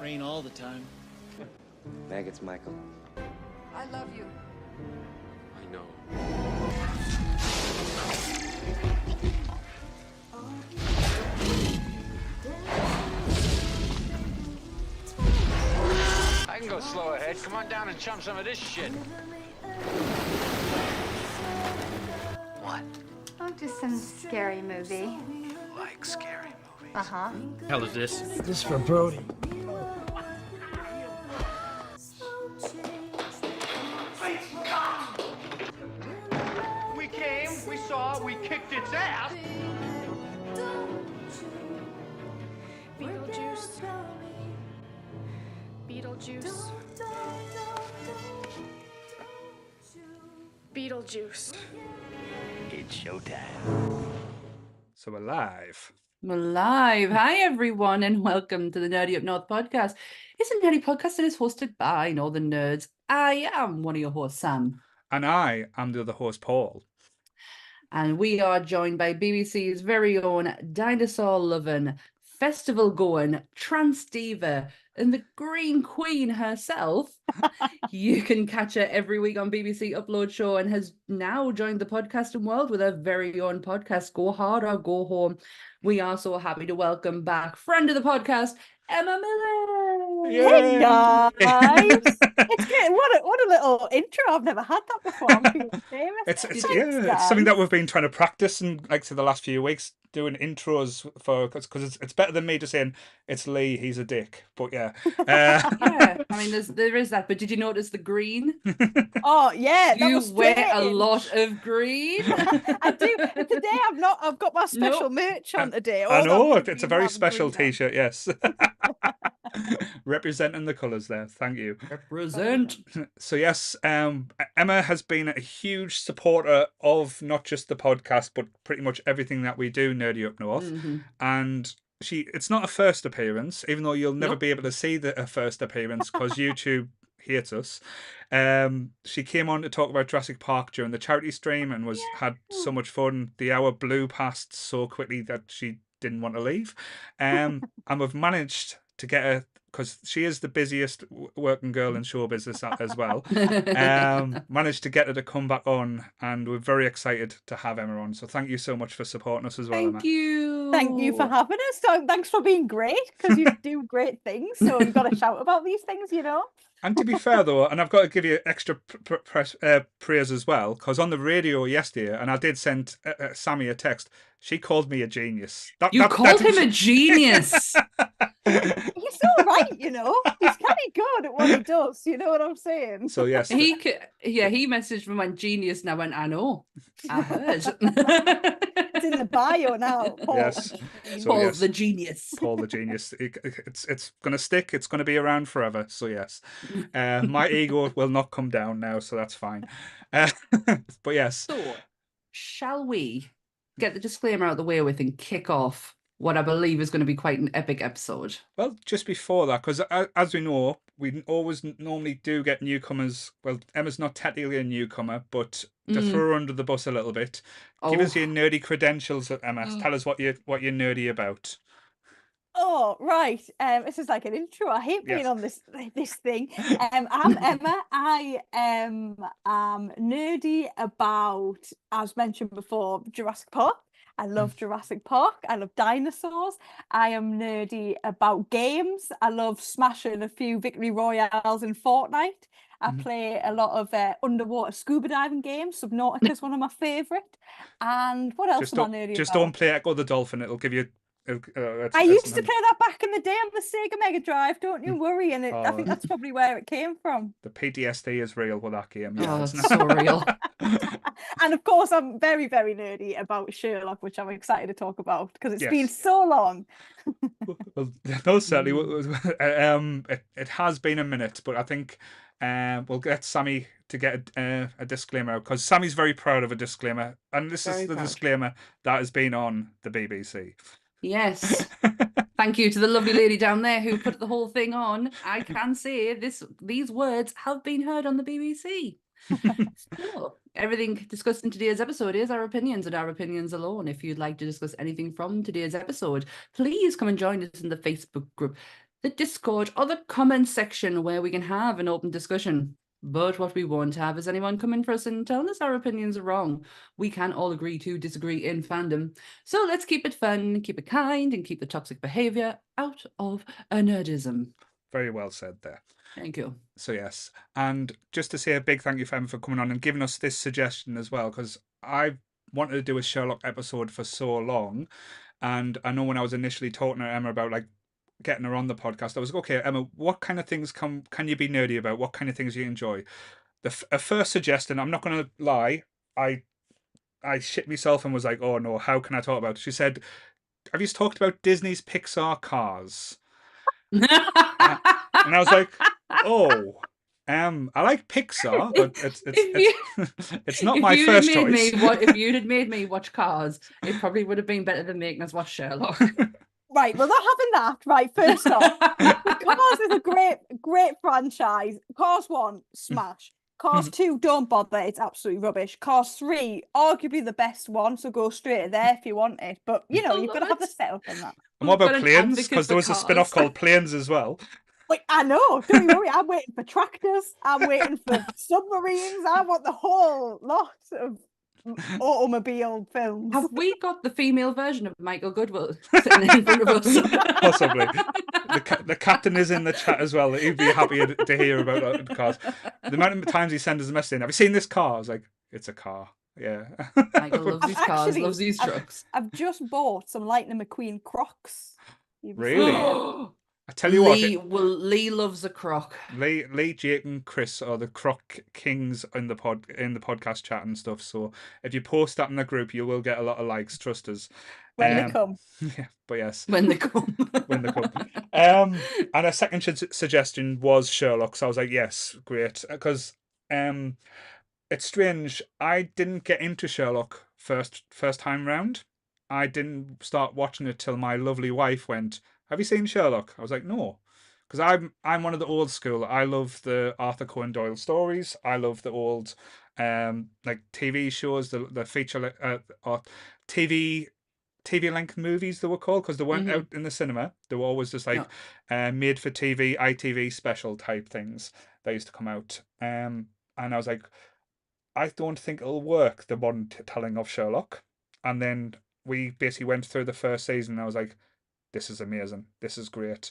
rain all the time. Meg, it's Michael. I love you. I know. I can go slow ahead. Come on down and chum some of this shit. What? Oh, just some scary movie. Like scary movies. Uh-huh. Hell is this? This is for Brody. We came, we saw, we kicked its ass. Beetlejuice. Beetlejuice. Beetlejuice. It's showtime. So we're live. We're live. Hi, everyone, and welcome to the Nerdy Up North podcast. It's a nerdy podcast that is hosted by Northern Nerds. I am one of your hosts, Sam. And I am the other host, Paul. And we are joined by BBC's very own dinosaur-loving, festival-going, trans diva, and the Green Queen herself. You can catch her every week on BBC Upload Show and has now joined the podcasting world with her very own podcast, Go Hard or Go Home. We are so happy to welcome back friend of the podcast, Emma Millen. Hey guys! It's good. What a little intro. I've never had that before. I'm feeling famous. It's something that we've been trying to practice in the last few weeks, doing intros for because it's better than me just saying it's Lee, he's a dick. But yeah, Yeah, I mean there is that. But did you notice the green? Oh yeah, that You was wear a strange. lot of green. I do. Today I've got my special merch on today. I All know that it's a green very have special green on. T-shirt. Yes, representing the colours there. Thank you. Represent. So yes, Emma has been a huge supporter of not just the podcast, but pretty much everything that we do, Nerdy Up North. Mhm. And it's not a first appearance, even though you'll never Nope. be able to see her first appearance because YouTube hates us. She came on to talk about Jurassic Park during the charity stream and had so much fun. The hour blew past so quickly that she didn't want to leave. And we've managed to get her, because she is the busiest working girl in show business as well. Managed to get her to come back on, and we're very excited to have Emma on. So thank you so much for supporting us as well, Emma. Thank you. Thank you for having us. So thanks for being great, because you do great things. So you've got to shout about these things, you know. And to be fair, though, and I've got to give you extra praise as well, because on the radio yesterday, and I did send Sammy a text, she called me a genius. You called him a genius. He's so right, you know. He's kind of good at what he does. You know what I'm saying? So yes, He messaged me when genius, and I went, I know, I heard. It's in the bio now. Paul. Yes. So Paul yes, the genius. Paul the genius. It's going to stick. It's going to be around forever. So yes, my ego will not come down now, so that's fine. But yes. So, shall we get the disclaimer out of the way with and kick off what I believe is going to be quite an epic episode? Well, just before that, because as we know, we always normally do get newcomers. Well, Emma's not technically a newcomer, but to throw her under the bus a little bit, give us your nerdy credentials, Emma. Tell us what you're nerdy about. Oh, right. This is like an intro. I hate being on this thing. I'm Emma. I am nerdy about, as mentioned before, Jurassic Park. I love Jurassic Park. I love dinosaurs. I am nerdy about games. I love smashing a few victory royales in Fortnite. I play a lot of underwater scuba diving games. Subnautica is one of my favourite. And what else am I nerdy Just about? don't play Echo the Dolphin. It'll give you... I used to play that back in the day on the Sega Mega Drive. Don't you worry. And I think that's probably where it came from. The PTSD is real with that game. Yeah, Oh, it's it's so real. And of course, I'm very, very nerdy about Sherlock, which I'm excited to talk about because it's been so long. Well, no, certainly. It has been a minute, but I think we'll get Sammy to get a disclaimer out, because Sammy's very proud of a disclaimer. And this is the disclaimer that has been on the BBC. Yes. Thank you to the lovely lady down there who put the whole thing on. I can say these words have been heard on the BBC. So, everything discussed in today's episode is our opinions and our opinions alone. If you'd like to discuss anything from today's episode, please come and join us in the Facebook group, the Discord or the comment section where we can have an open discussion. But what we won't have is anyone coming for us and telling us our opinions are wrong. We can all agree to disagree in fandom. So let's keep it fun, keep it kind, and keep the toxic behaviour out of a nerdism. Very well said there. Thank you. So yes, and just to say a big thank you for Emma for coming on and giving us this suggestion as well, because I wanted to do a Sherlock episode for so long, and I know when I was initially talking to Emma about like getting her on the podcast, I was like, okay, Emma, what kind of things can you be nerdy about? What kind of things you enjoy? The first suggestion, I'm not going to lie, I shit myself and was like, oh no, how can I talk about it? She said, have you talked about Disney's Pixar Cars? And I was like, oh, I like Pixar, but it's not my first choice. If you'd had made me watch Cars, it probably would have been better than making us watch Sherlock. Right, well, not having that. Right, first off, Cars is a great franchise. Cars 1, smash. Cars 2, don't bother. It's absolutely rubbish. Cars 3, arguably the best one, so go straight there if you want it. But, you know, you've got to have the setup on that. And what about Planes? Because there was a spin-off called Planes as well. Wait, I know. Don't worry. I'm waiting for tractors. I'm waiting for submarines. I want the whole lot of automobile films. Have we got the female version of Michael Goodwill sitting in front of us? Possibly. The captain is in the chat as well. He'd be happy to hear about the cars. The amount of times he sends us a message, have you seen this car? I was like, it's a car. Yeah. Michael loves these cars, loves these trucks. I've just bought some Lightning McQueen Crocs. Really? I tell you what, Lee loves a croc. Lee, Jake, and Chris are the croc kings in the podcast chat and stuff. So if you post that in the group, you will get a lot of likes. Trust us. When they come. Yeah, but yes. When they come. When they come. And a second suggestion was Sherlock. So I was like, yes, great, because it's strange. I didn't get into Sherlock first time round. I didn't start watching it till my lovely wife went, have you seen Sherlock? I was like, no, because I'm one of the old school. I love the Arthur Conan Doyle stories. I love the old like TV shows, the feature or TV length movies they were called, because they weren't out in the cinema. They were always just like made for TV, ITV special type things that used to come out. And I was like, I don't think it'll work, the modern telling of Sherlock. And then we basically went through the first season and I was like, this is amazing. This is great.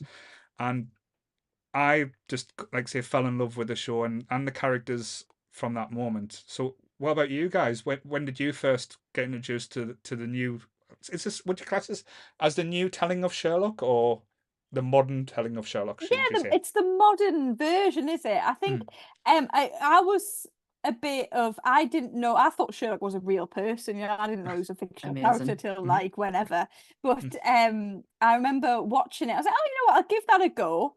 And I just, like say, fell in love with the show and the characters from that moment. So what about you guys? When did you first get introduced to the new, is this, would you class this as the new telling of Sherlock or the modern telling of Sherlock? It's the modern version, is it? I think I was a bit of, I didn't know, I thought Sherlock was a real person, you know, I didn't know he was a fictional character till like whenever, but I remember watching it, I was like, oh, you know what, I'll give that a go,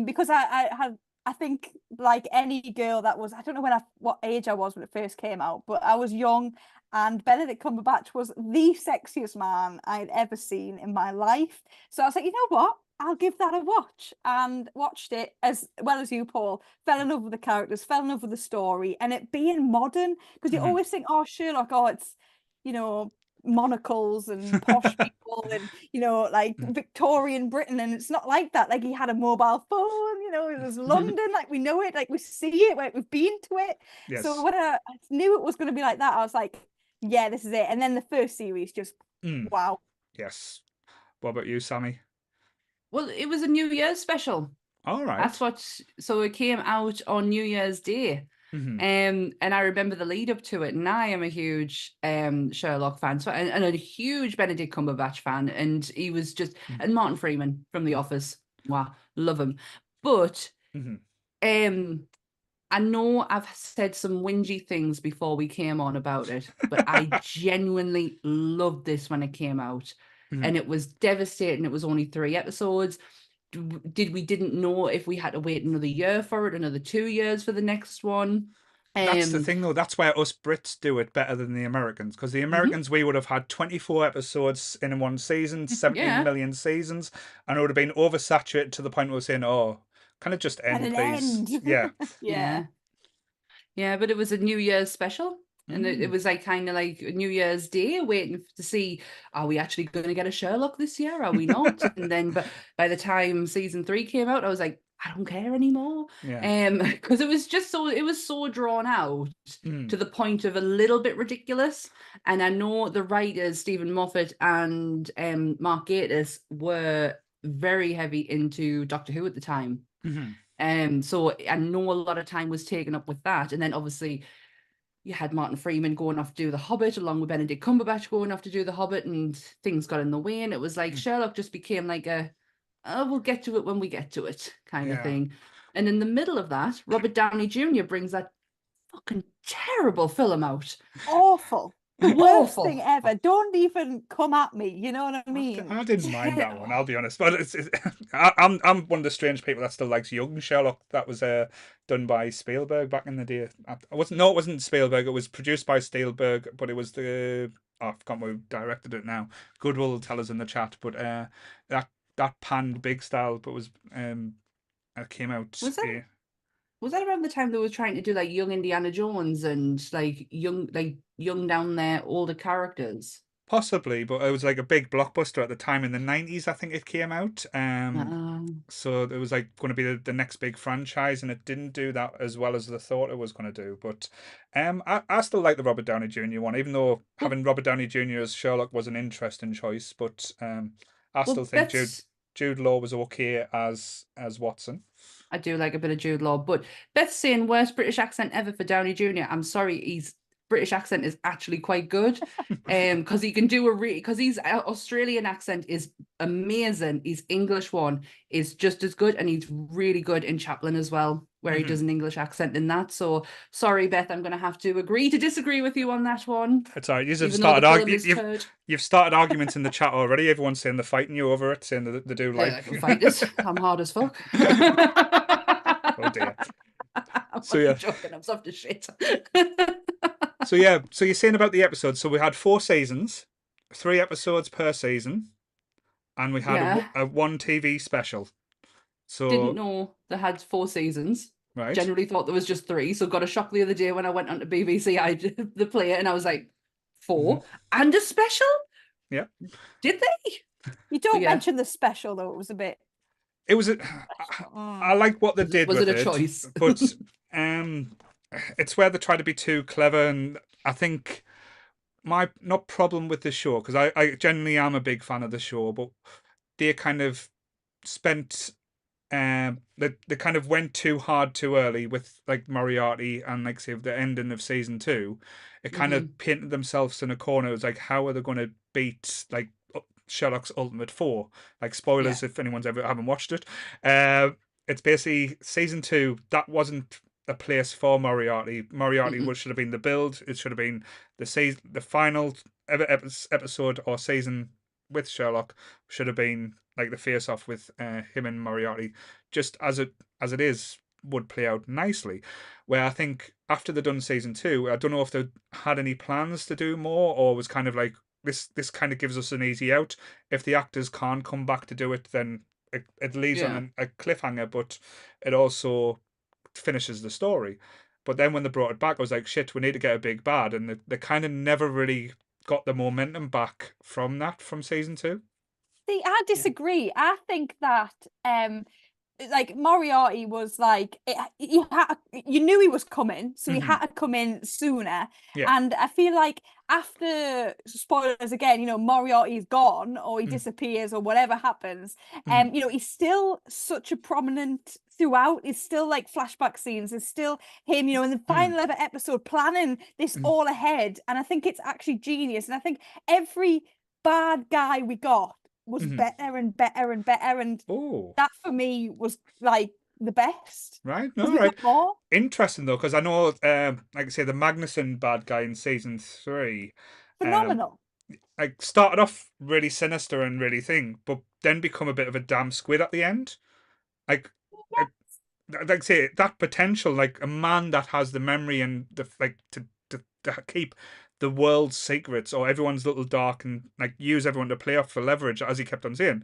because I think like any girl that was, I don't know what age I was when it first came out, but I was young, and Benedict Cumberbatch was the sexiest man I'd ever seen in my life, so I was like, you know what, I'll give that a watch, and watched it as well as you, Paul. Fell in love with the characters, fell in love with the story, and it being modern, because you always think, oh, Sherlock, oh, it's, you know, monocles and posh people and, you know, like Victorian Britain, and it's not like that. Like, he had a mobile phone, you know, it was London, like we know it, like we see it, like we've been to it. Yes. So when I knew it was going to be like that, I was like, yeah, this is it. And then the first series just, wow. Yes. What about you, Sammy? Well, it was a New Year's special. All right. That's what. So it came out on New Year's Day, and I remember the lead up to it. And I am a huge Sherlock fan, so and a huge Benedict Cumberbatch fan. And he was just and Martin Freeman from The Office. Wow, love him. But I know I've said some whingy things before we came on about it, but I genuinely loved this when it came out. And it was devastating. It was only 3 episodes. We didn't know if we had to wait another year for it, another 2 years for the next one. That's the thing, though. That's where us Brits do it better than the Americans. Because the Americans, we would have had 24 episodes in one season, 17 million seasons, and it would have been oversaturated to the point where we're saying, oh, can it just end, please? End. Yeah. Yeah, but it was a New Year's special. And it was like kind of like New Year's Day, waiting to see, are we actually going to get a Sherlock this year? Are we not? And then, but by the time season 3 came out, I was like, I don't care anymore. Yeah. Because it was just so, it was so drawn out to the point of a little bit ridiculous. And I know the writers, Stephen Moffat and Mark Gatiss, were very heavy into Doctor Who at the time. So I know a lot of time was taken up with that. And then obviously you had Martin Freeman going off to do The Hobbit, along with Benedict Cumberbatch going off to do The Hobbit, and things got in the way. And it was like Sherlock just became like a, oh, we'll get to it when we get to it kind of thing. And in the middle of that, Robert Downey Jr. brings that fucking terrible film out. Awful. The worst thing ever. Don't even come at me. You know what I mean? I didn't mind that one, I'll be honest. But I'm one of the strange people that still likes young Sherlock. That was done by Spielberg back in the day. It wasn't Spielberg. It was produced by Spielberg, but it was I forgot who directed it now. Goodwill will tell us in the chat. But that panned big style, but was came out. Was that around the time they were trying to do like young Indiana Jones and like young down there older characters? Possibly, but it was like a big blockbuster at the time in the 90s, I think it came out. So it was like going to be the next big franchise, and it didn't do that as well as they thought it was going to do. But I still like the Robert Downey Jr. one, even though having Robert Downey Jr. as Sherlock was an interesting choice. But I still think Jude Law was okay as Watson. I do like a bit of Jude Law, but Beth's saying worst British accent ever for Downey Jr. I'm sorry, his British accent is actually quite good, because he can do because his Australian accent is amazing. His English one is just as good, and he's really good in Chaplin as well, where he does an English accent in that. So sorry, Beth, I'm going to have to agree to disagree with you on that one. It's all right. You've started arguments in the chat already. Everyone's saying they're fighting you over it, saying that they do like. I can fight this. I'm hard as fuck. Oh dear. I'm joking. I'm soft as shit. So you're saying about the episodes. So we had 4 seasons, 3 episodes per season, and we had a one TV special. So didn't know they had 4 seasons. Right. Generally thought there was just 3. So got a shock the other day when I went onto BBC. I did the play it, and I was like, 4 and a special. Yeah. Did they? You don't mention the special though. It was a bit. It was I like what they did. Was with it a choice? But it's where they try to be too clever, and I think my not problem with the show, because I genuinely am a big fan of the show, but they kind of spent they kind of went too hard too early with like Moriarty, and like say the ending of season 2, it kind of painted themselves in a corner. It was like, how are they going to beat like Sherlock's Ultimate Four? Like spoilers if anyone's ever haven't watched it. It's basically season 2. That wasn't a place for Moriarty. Moriarty should have been the build. It should have been the final episode or season with Sherlock should have been like the face off with him and Moriarty, just as it is would play out nicely. Where I think after they've done season 2, I don't know if they had any plans to do more, or was kind of like this kind of gives us an easy out. If the actors can't come back to do it, then it leaves on a cliffhanger, but it also finishes the story. But then when they brought it back, I was like, shit, we need to get a big bad, and they kind of never really got the momentum back from season 2. See, I disagree. I think that like Moriarty was like you knew he was coming, so he had to come in sooner. And I feel like after, spoilers again, Moriarty's gone or he disappears or whatever happens, he's still such a prominent throughout. It's still like flashback scenes. It's still him, in the final ever episode planning this all ahead. And I think it's actually genius. And I think every bad guy we got was better and better and better, and that for me was like the best. Right, no, right. Interesting though, because I know, like I say, the Magnuson bad guy in season 3, phenomenal. Like started off really sinister and really but then become a bit of a damn squid at the end. Like I say, that potential, like a man that has the memory and the to keep the world's secrets or everyone's little dark and like use everyone to play off for leverage, as he kept on saying,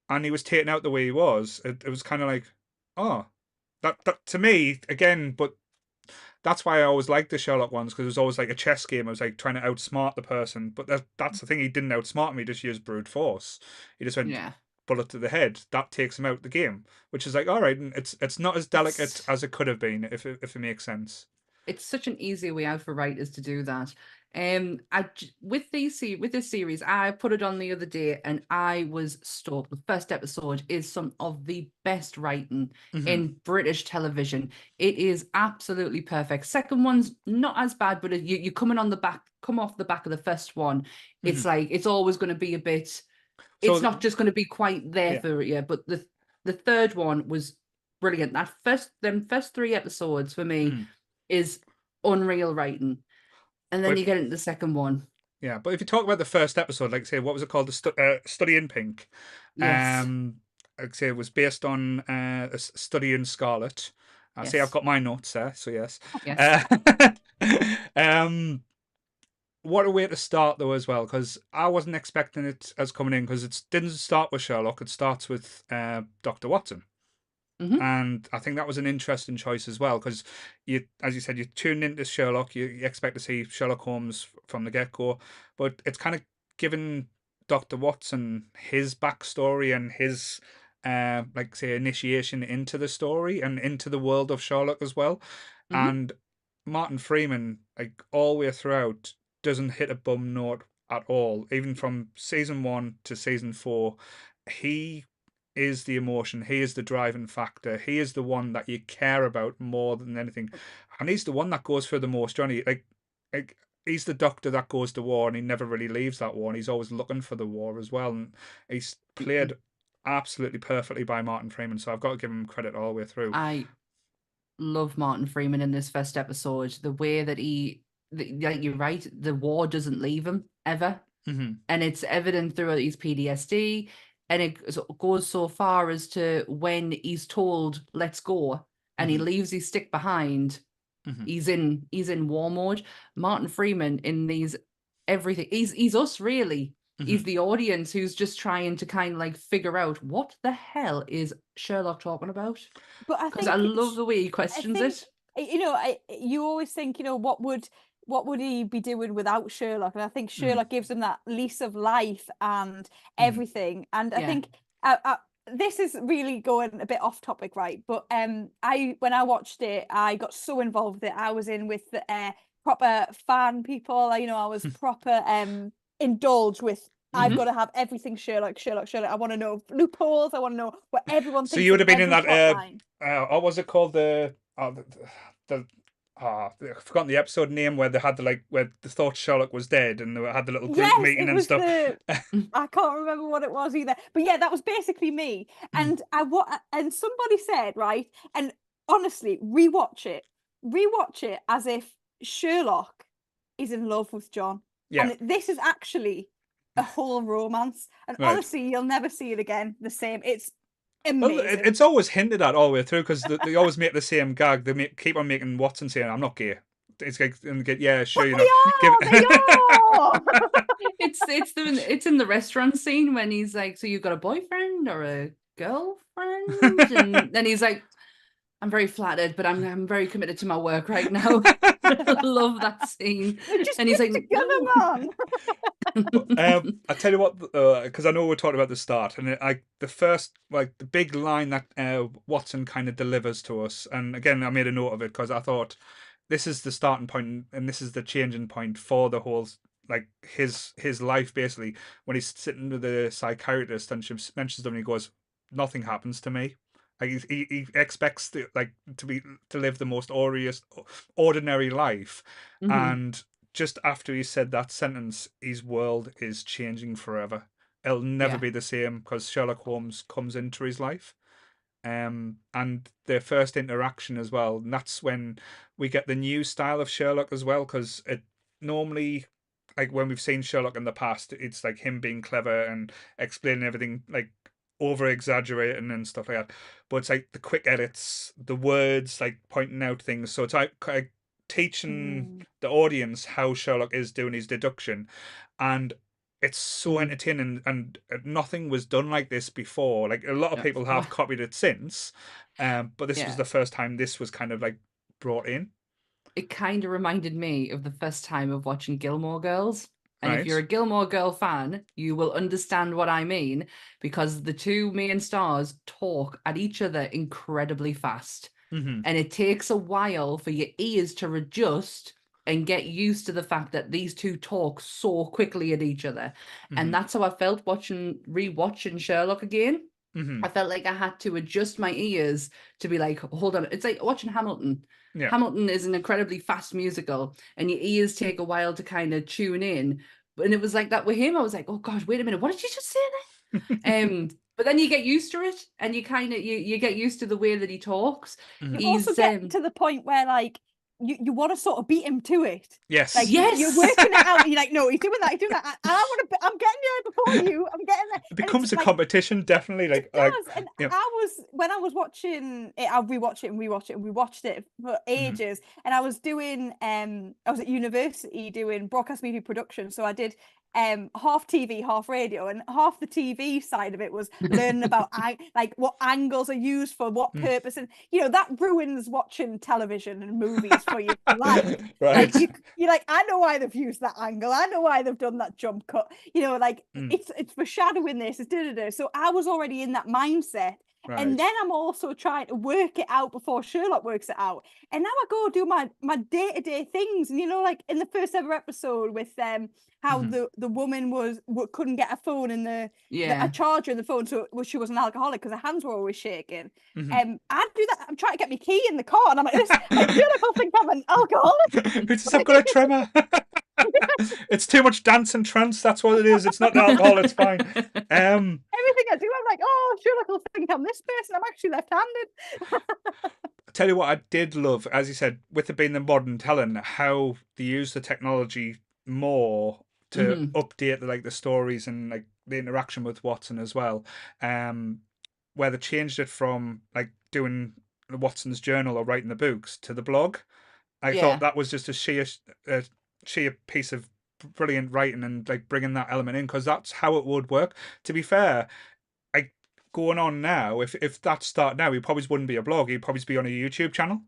and he was taken out the way he was. It was kind of like, oh, that to me again, but that's why I always liked the Sherlock ones, because it was always like a chess game. I was like trying to outsmart the person, but that's the thing. He didn't outsmart me. He just used brute force. He just went Yeah. bullet to the head. That takes him out of the game, which is like, all right. And it's not as delicate as it could have been, if it makes sense. It's such an easy way out for writers to do that. With this series, I put it on the other day, and I was stoked. The first episode is some of the best writing in British television. It is absolutely perfect. Second one's not as bad, but you come off the back of the first one. It's like it's always going to be a bit. So It's not just going to be quite there for you. But the third one was brilliant. Them first 3 episodes for me is unreal writing. And then you get into the second one. Yeah, but if you talk about the first episode, like say, what was it called? The Study in Pink. Yes. Like say, it was based on a study in Scarlet. I see, I've Yes. got my notes there, so yes. Yes. What a way to start though, as well, because I wasn't expecting it as coming in, because it didn't start with Sherlock. It starts with Dr. Watson. And I think that was an interesting choice as well, because as you said, you tune into Sherlock, you expect to see Sherlock Holmes from the get-go, but it's kind of given Dr. Watson his backstory and his like say initiation into the story and into the world of Sherlock as well. And Martin Freeman, like all the way throughout, doesn't hit a bum note at all. Even from season 1 to season 4, he is the emotion. He is the driving factor. He is the one that you care about more than anything, and he's the one that goes through the most journey. Like he's the doctor that goes to war, and he never really leaves that war, and he's always looking for the war as well. And he's played absolutely perfectly by Martin Freeman. So I've got to give him credit all the way through. I love Martin Freeman in this first episode. The way that like you're right, the war doesn't leave him ever, and it's evident throughout his PTSD. And it goes so far as to when he's told, let's go, and he leaves his stick behind, he's in war mode. Martin Freeman in these everything, he's us really. He's the audience who's just trying to kind of like figure out what the hell is Sherlock talking about. But Because I love the way he questions it. You know, you always think, you know, what would he be doing without Sherlock? And I think Sherlock gives him that lease of life and everything. And I think this is really going a bit off topic, right? But when I watched it, I got so involved with it. I was in with the proper fan people. You know, I was proper indulged with. I've got to have everything Sherlock. I want to know loopholes. I want to know what everyone thinks. So you would have been in that. Line. What was it called? I've forgotten the episode name where they had where they thought Sherlock was dead, and they had the little group meeting and stuff. I can't remember what it was either, but yeah, that was basically me. And and somebody said, right, and honestly, rewatch it as if Sherlock is in love with John, and this is actually a whole romance. And honestly, you'll never see it again the same. It's amazing. Well, it's always hinted at all the way through, because they always make the same gag. They keep on making Watson saying, "I'm not gay." It's like, yeah, sure, you know. They are. It's in the restaurant scene when he's like, "So you've got a boyfriend or a girlfriend?" And then he's like, "I'm very flattered, but I'm very committed to my work right now." I love that scene. And he's like, together, man. I tell you what, because I know we're talking about the start, and the first, like the big line that Watson kind of delivers to us, and again I made a note of it because I thought this is the starting point and this is the changing point for the whole, like his life, basically, when he's sitting with the psychiatrist and she mentions them and he goes, "Nothing happens to me." Like he expects to live the most ordinary life, and just after he said that sentence, his world is changing forever. It'll never be the same, because Sherlock Holmes comes into his life, and their first interaction as well. And that's when we get the new style of Sherlock as well, because it normally, like when we've seen Sherlock in the past, it's like him being clever and explaining everything, like over exaggerating and stuff like that. But it's like the quick edits, the words, like pointing out things. So it's like teaching the audience how Sherlock is doing his deduction, and it's so entertaining, and nothing was done like this before. Like a lot of people have copied it since, but this was the first time this was kind of like brought in. it kind of reminded me of the first time of watching Gilmore Girls. And if you're a Right. Gilmore Girl fan, you will understand what I mean, because the two main stars talk at each other incredibly fast. Mm-hmm. And it takes a while for your ears to adjust and get used to the fact that these two talk so quickly at each other. Mm-hmm. And that's how I felt rewatching Sherlock again. Mm-hmm. I felt like I had to adjust my ears to be like, hold on. It's like watching Hamilton. Yeah. Hamilton is an incredibly fast musical, and your ears take a while to kind of tune in. And it was like that with him. I was like, oh gosh, wait a minute, what did you just say there? But then you get used to it, and you kind of you get used to the way that he talks. Mhm. You also get to the point where like you want to sort of beat him to it. Yes. Like Yes. you're working it out. And you're like, no, he's doing that. He's doing that. And I want to. I'm getting there before you. I'm getting there. It becomes a competition, definitely. Like, it does. And yeah. when I was watching it, I'll rewatch it and rewatch it and we watched it for ages. And I was doing I was at university doing broadcast media production, so I did half TV, half radio, and half the TV side of it was learning about like what angles are used for what purpose, and that ruins watching television and movies for your life. Right. Like you're like, I know why they've used that angle, I know why they've done that jump cut, like it's foreshadowing this, it's da-da-da. So I was already in that mindset. Right. And then I'm also trying to work it out before Sherlock works it out. And now I go do my day-to-day things. And like in the first ever episode with how the woman couldn't get a phone and a charger in the phone, so she was an alcoholic because her hands were always shaking. I do that. I'm trying to get my key in the car, and I'm like, Sherlock will think I'm an alcoholic. It's just, I've got a tremor. It's too much dance and trance. That's what it is. It's not the alcohol. It's fine. Everything I do, I'm like, oh, Sherlock will think I'm this person. I'm actually left-handed. Tell you what, I did love, as you said, with it being the modern telling, how they use the technology more to update the stories and like the interaction with Watson as well. Where they changed it from like doing Watson's journal or writing the books to the blog. I thought that was just a sheer piece of brilliant writing and like bringing that element in, because that's how it would work. To be fair, like going on now, if that started now, he probably wouldn't be a blog. He'd probably be on a YouTube channel.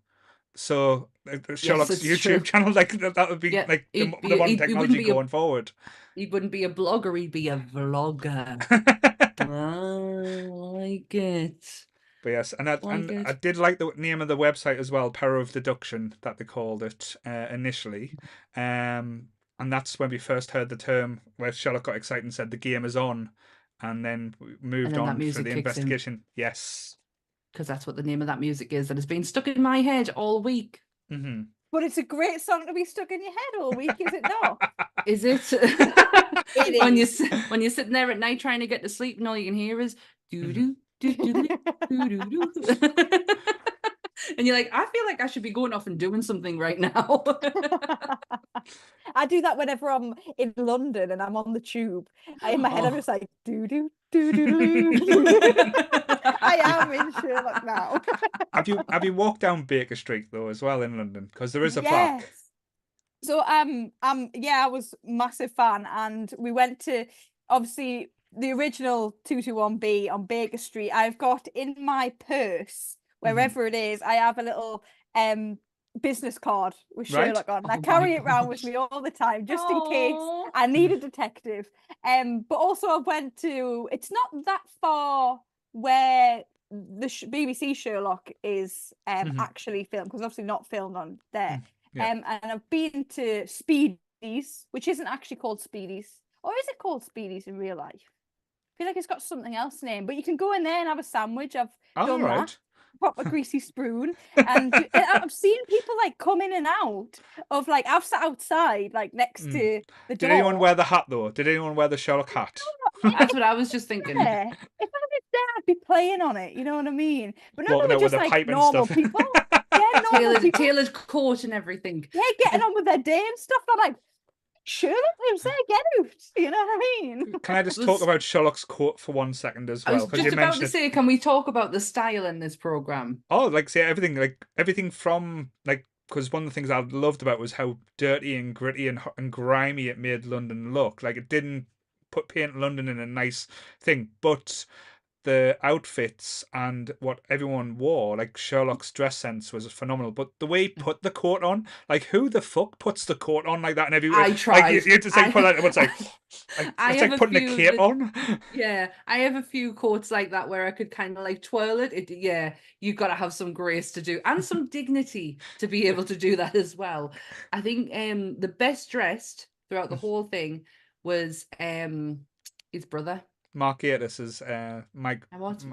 So Sherlock's YouTube channel, like that would be like the modern technology going forward. He wouldn't be a blogger. He'd be a vlogger. I like it. But yes, and I did like the name of the website as well, Power of Deduction, that they called it initially. And that's when we first heard the term, where Sherlock got excited and said the game is on, and then we moved on for the investigation. Yes. Because that's what the name of that music is, that has been stuck in my head all week. Mm-hmm. But it's a great song to be stuck in your head all week, is it not? Is it? It is. When you're sitting there at night trying to get to sleep and all you can hear is doo-doo, doo-doo, doo-doo. And you're like, I feel like I should be going off and doing something right now. I do that whenever I'm in London and I'm on the tube. In my head, I'm just like, doo-doo, doo-doo-doo. I am in Sherlock now. Have you walked down Baker Street though as well in London? Because there is a plaque. So I was massive fan, and we went to obviously the original 221B on Baker Street. I've got in my purse, wherever it is, I have a little business card with Sherlock on. I carry it around with me all the time, just in case I need a detective. But also I went to, it's not that far where the BBC Sherlock is actually filmed, because obviously not filmed on there. And I've been to Speedies, which isn't actually called Speedies. Or is it called Speedies in real life? I feel like it's got something else named, but you can go in there and have a sandwich. I've done that. Proper greasy spoon. And I've seen people like come in and out of like, I've sat outside like next to the door. Did anyone wear the hat though? Did anyone wear the Sherlock hat? That's what I was just thinking. If I was there, I'd be playing on it, you know what I mean? But no, they were just like normal people. Yeah, normal people. Tailored coat and everything. Yeah, getting on with their day and stuff. I'm like, Sherlock lives there, get out. You know what I mean? Can I just talk about Sherlock's coat for 1 second as well? I was just about to say, can we talk about the style in this programme? Oh, like say everything from like, because one of the things I loved about was how dirty and gritty and grimy it made London look. Like it didn't paint London in a nice thing, but the outfits and what everyone wore, like Sherlock's dress sense was phenomenal. But the way he put the coat on, like who the fuck puts the coat on like that? And everywhere, I like you, tried. you just like put that. It's like, I it's have like a putting a few cape that, on. yeah, I have a few coats like that where I could kind of like twirl it. Yeah, you've got to have some grace to do and some dignity to be able to do that as well. I think the best dressed throughout the whole thing was his brother. Mark Gatiss is Mike. And what?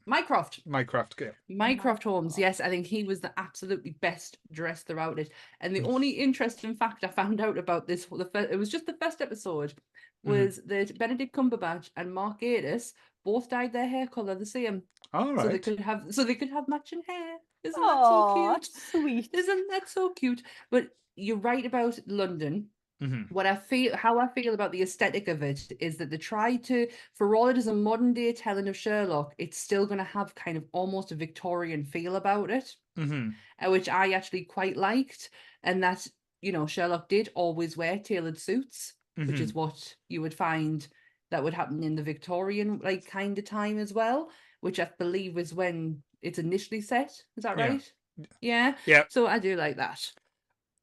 Mycroft. Mycroft. Yeah. Mycroft Holmes, yes, I think he was the absolutely best dressed throughout it. And the only interesting fact I found out about this, it was just the first episode, was that Benedict Cumberbatch and Mark Gatiss both dyed their hair colour the same, All so right. they could have matching hair. Isn't that so Oh, cute? that's sweet. Isn't that so cute? But you're right about London. What I feel, how I feel about the aesthetic of it is that they try to, for all it is a modern day telling of Sherlock, it's still going to have kind of almost a Victorian feel about it, which I actually quite liked. And that, you know, Sherlock did always wear tailored suits, which is what you would find that would happen in the Victorian like kind of time as well, which I believe was when it's initially set. Is that Yeah. right? Yeah. Yeah. So I do like that.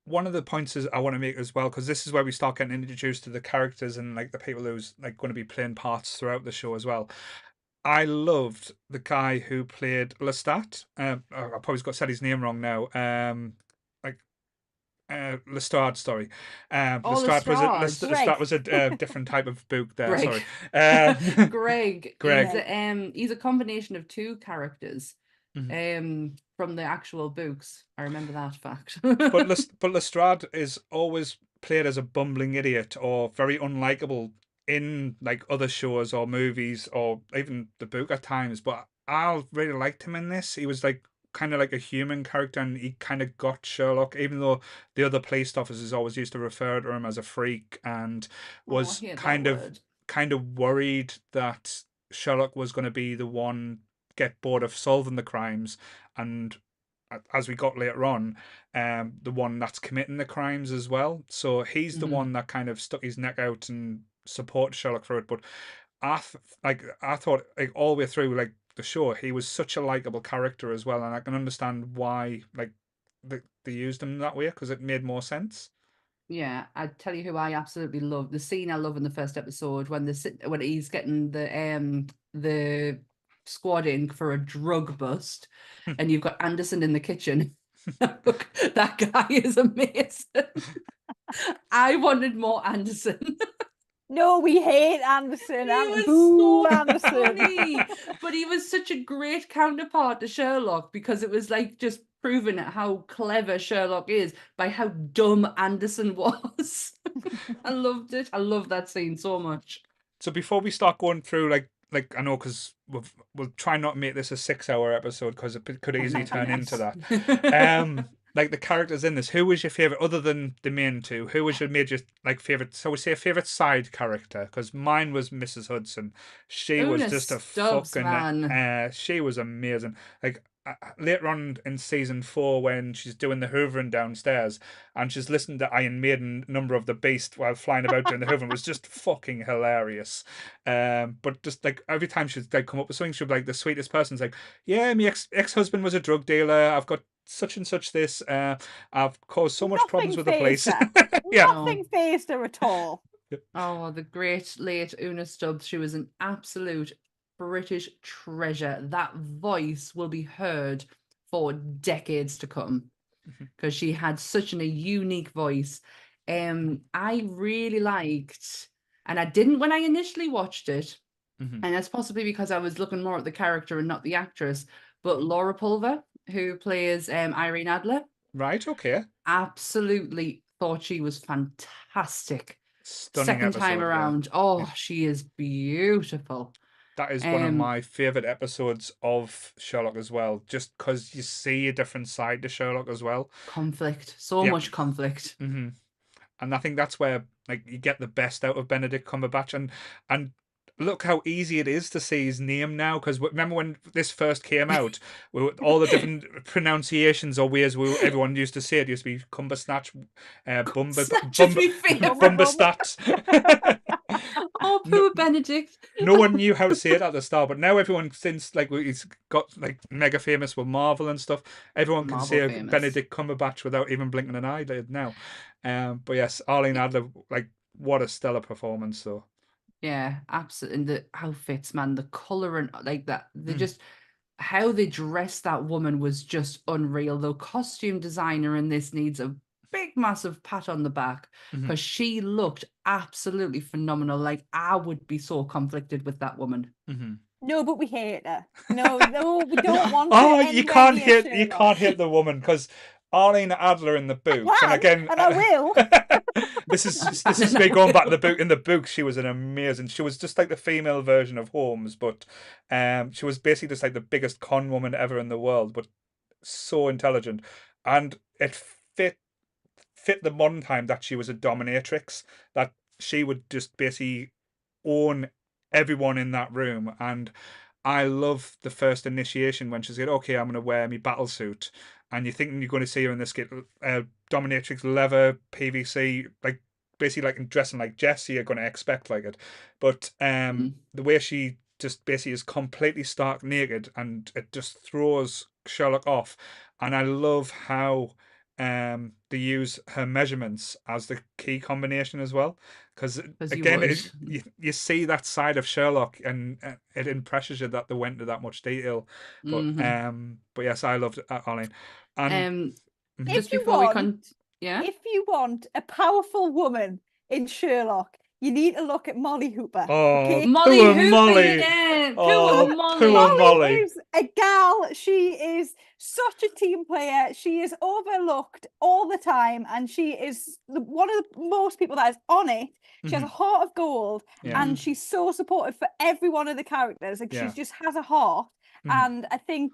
One of the points is I want to make as well, because this is where we start getting introduced to the characters and like the people who's like going to be playing parts throughout the show as well. I loved the guy who played Lestat. I probably got said his name wrong now. Lestrade, sorry. Lestrade was Lestrade. was a different type of book there. Greg. Sorry. Greg. Greg. He's a combination of two characters. From the actual books. I remember that fact. but Lestrade is always played as a bumbling idiot or very unlikable in like other shows or movies or even the book at times. But I really liked him in this. He was like kind of like a human character, and he kind of got Sherlock, even though the other police officers always used to refer to him as a freak and was kind of worried that Sherlock was going to be the one get bored of solving the crimes, and as we got later on, the one that's committing the crimes as well. So he's the one that kind of stuck his neck out and supported Sherlock through it. But I thought like all the way through like the show, he was such a likable character as well, and I can understand why like they used him that way, because it made more sense. Yeah, I tell you who I absolutely love. The scene I love in the first episode when he's getting the squad in for a drug bust, and you've got Anderson in the kitchen. Look, that guy is amazing. I wanted more Anderson. No, we hate Anderson. He was Boo, so Anderson. funny, but he was such a great counterpart to Sherlock, because it was like just proving how clever Sherlock is by how dumb Anderson was. I loved it. I love that scene so much. So before we start going through like I know, because we'll try not to make this a 6-hour episode, because it could easily turn into that. Like the characters in this, who was your favorite other than the main two? Who was your major like favorite? So we say a favorite side character, because mine was Mrs. Hudson. She was just a Stubbs, fucking. She was amazing. Like later on in season 4, when she's doing the hoovering downstairs and she's listening to Iron Maiden, Number of the Beast, while flying about doing the hoovering, was just fucking hilarious. But just like every time she'd like come up with something, she'd be like the sweetest person. It's like, yeah, my ex-husband was a drug dealer. I've got such and such this. I've caused so much problems with the police. Yeah. Nothing phased her at all. Oh, the great late Una Stubbs. She was an absolute British treasure. That voice will be heard for decades to come, because she had such a unique voice. I really liked, and I didn't when I initially watched it, and that's possibly because I was looking more at the character and not the actress, but Laura Pulver, who plays Irene Adler. Right, okay. Absolutely thought she was fantastic. Stunning Second time episode, around. yeah. Oh, Yeah. she is beautiful. That is one of my favourite episodes of Sherlock as well, just because you see a different side to Sherlock as well. Conflict. So much conflict. And I think that's where like you get the best out of Benedict Cumberbatch, and look how easy it is to say his name now. Because remember when this first came out, all the different pronunciations or ways everyone used to say it used to be Cumbersnatch, Snatch is my favourite. Bumberstat. Oh, poor Benedict. No one knew how to say it at the start, but now everyone, since like he's got like mega famous with Marvel and stuff, everyone can Marvel say famous. Benedict Cumberbatch without even blinking an eyelid now. But yes, Arlene Adler, like what a stellar performance though. Yeah, absolutely. And the outfits, man, the color and like that, they just how they dressed that woman was just unreal. The costume designer in this needs a big, massive pat on the back because she looked absolutely phenomenal. Like I would be so conflicted with that woman. No, but we hate her. No, we don't want Oh, her you anywhere can't near hit Sherlock. the woman because Arlene Adler in the books, and can, again, and I will. this is me going back to the book. In the book, she was an amazing. She was just like the female version of Holmes, but she was basically just like the biggest con woman ever in the world, but so intelligent, and it fit the modern time that she was a dominatrix, that she would just basically own everyone in that room. And I love the first initiation when she's like, okay, I'm going to wear my battle suit. And you're thinking you're going to see her in this dominatrix leather PVC, like basically like dressing like Jessie, you're going to expect like it. But the way she just basically is completely stark naked and it just throws Sherlock off. And I love how they use her measurements as the key combination as well, because again you see that side of Sherlock and it impresses you that they went to that much detail. But yes, I loved Arlene. And just before we if you want a powerful woman in Sherlock, you need to look at Molly Hooper. Oh, Molly poor Hooper, Molly. yeah. Oh, Poor Molly. poor Molly is a gal. She is such a team player. She is overlooked all the time, and she is one of the most people that is on it. She has a heart of gold, and she's so supportive for every one of the characters. Like she just has a heart, and I think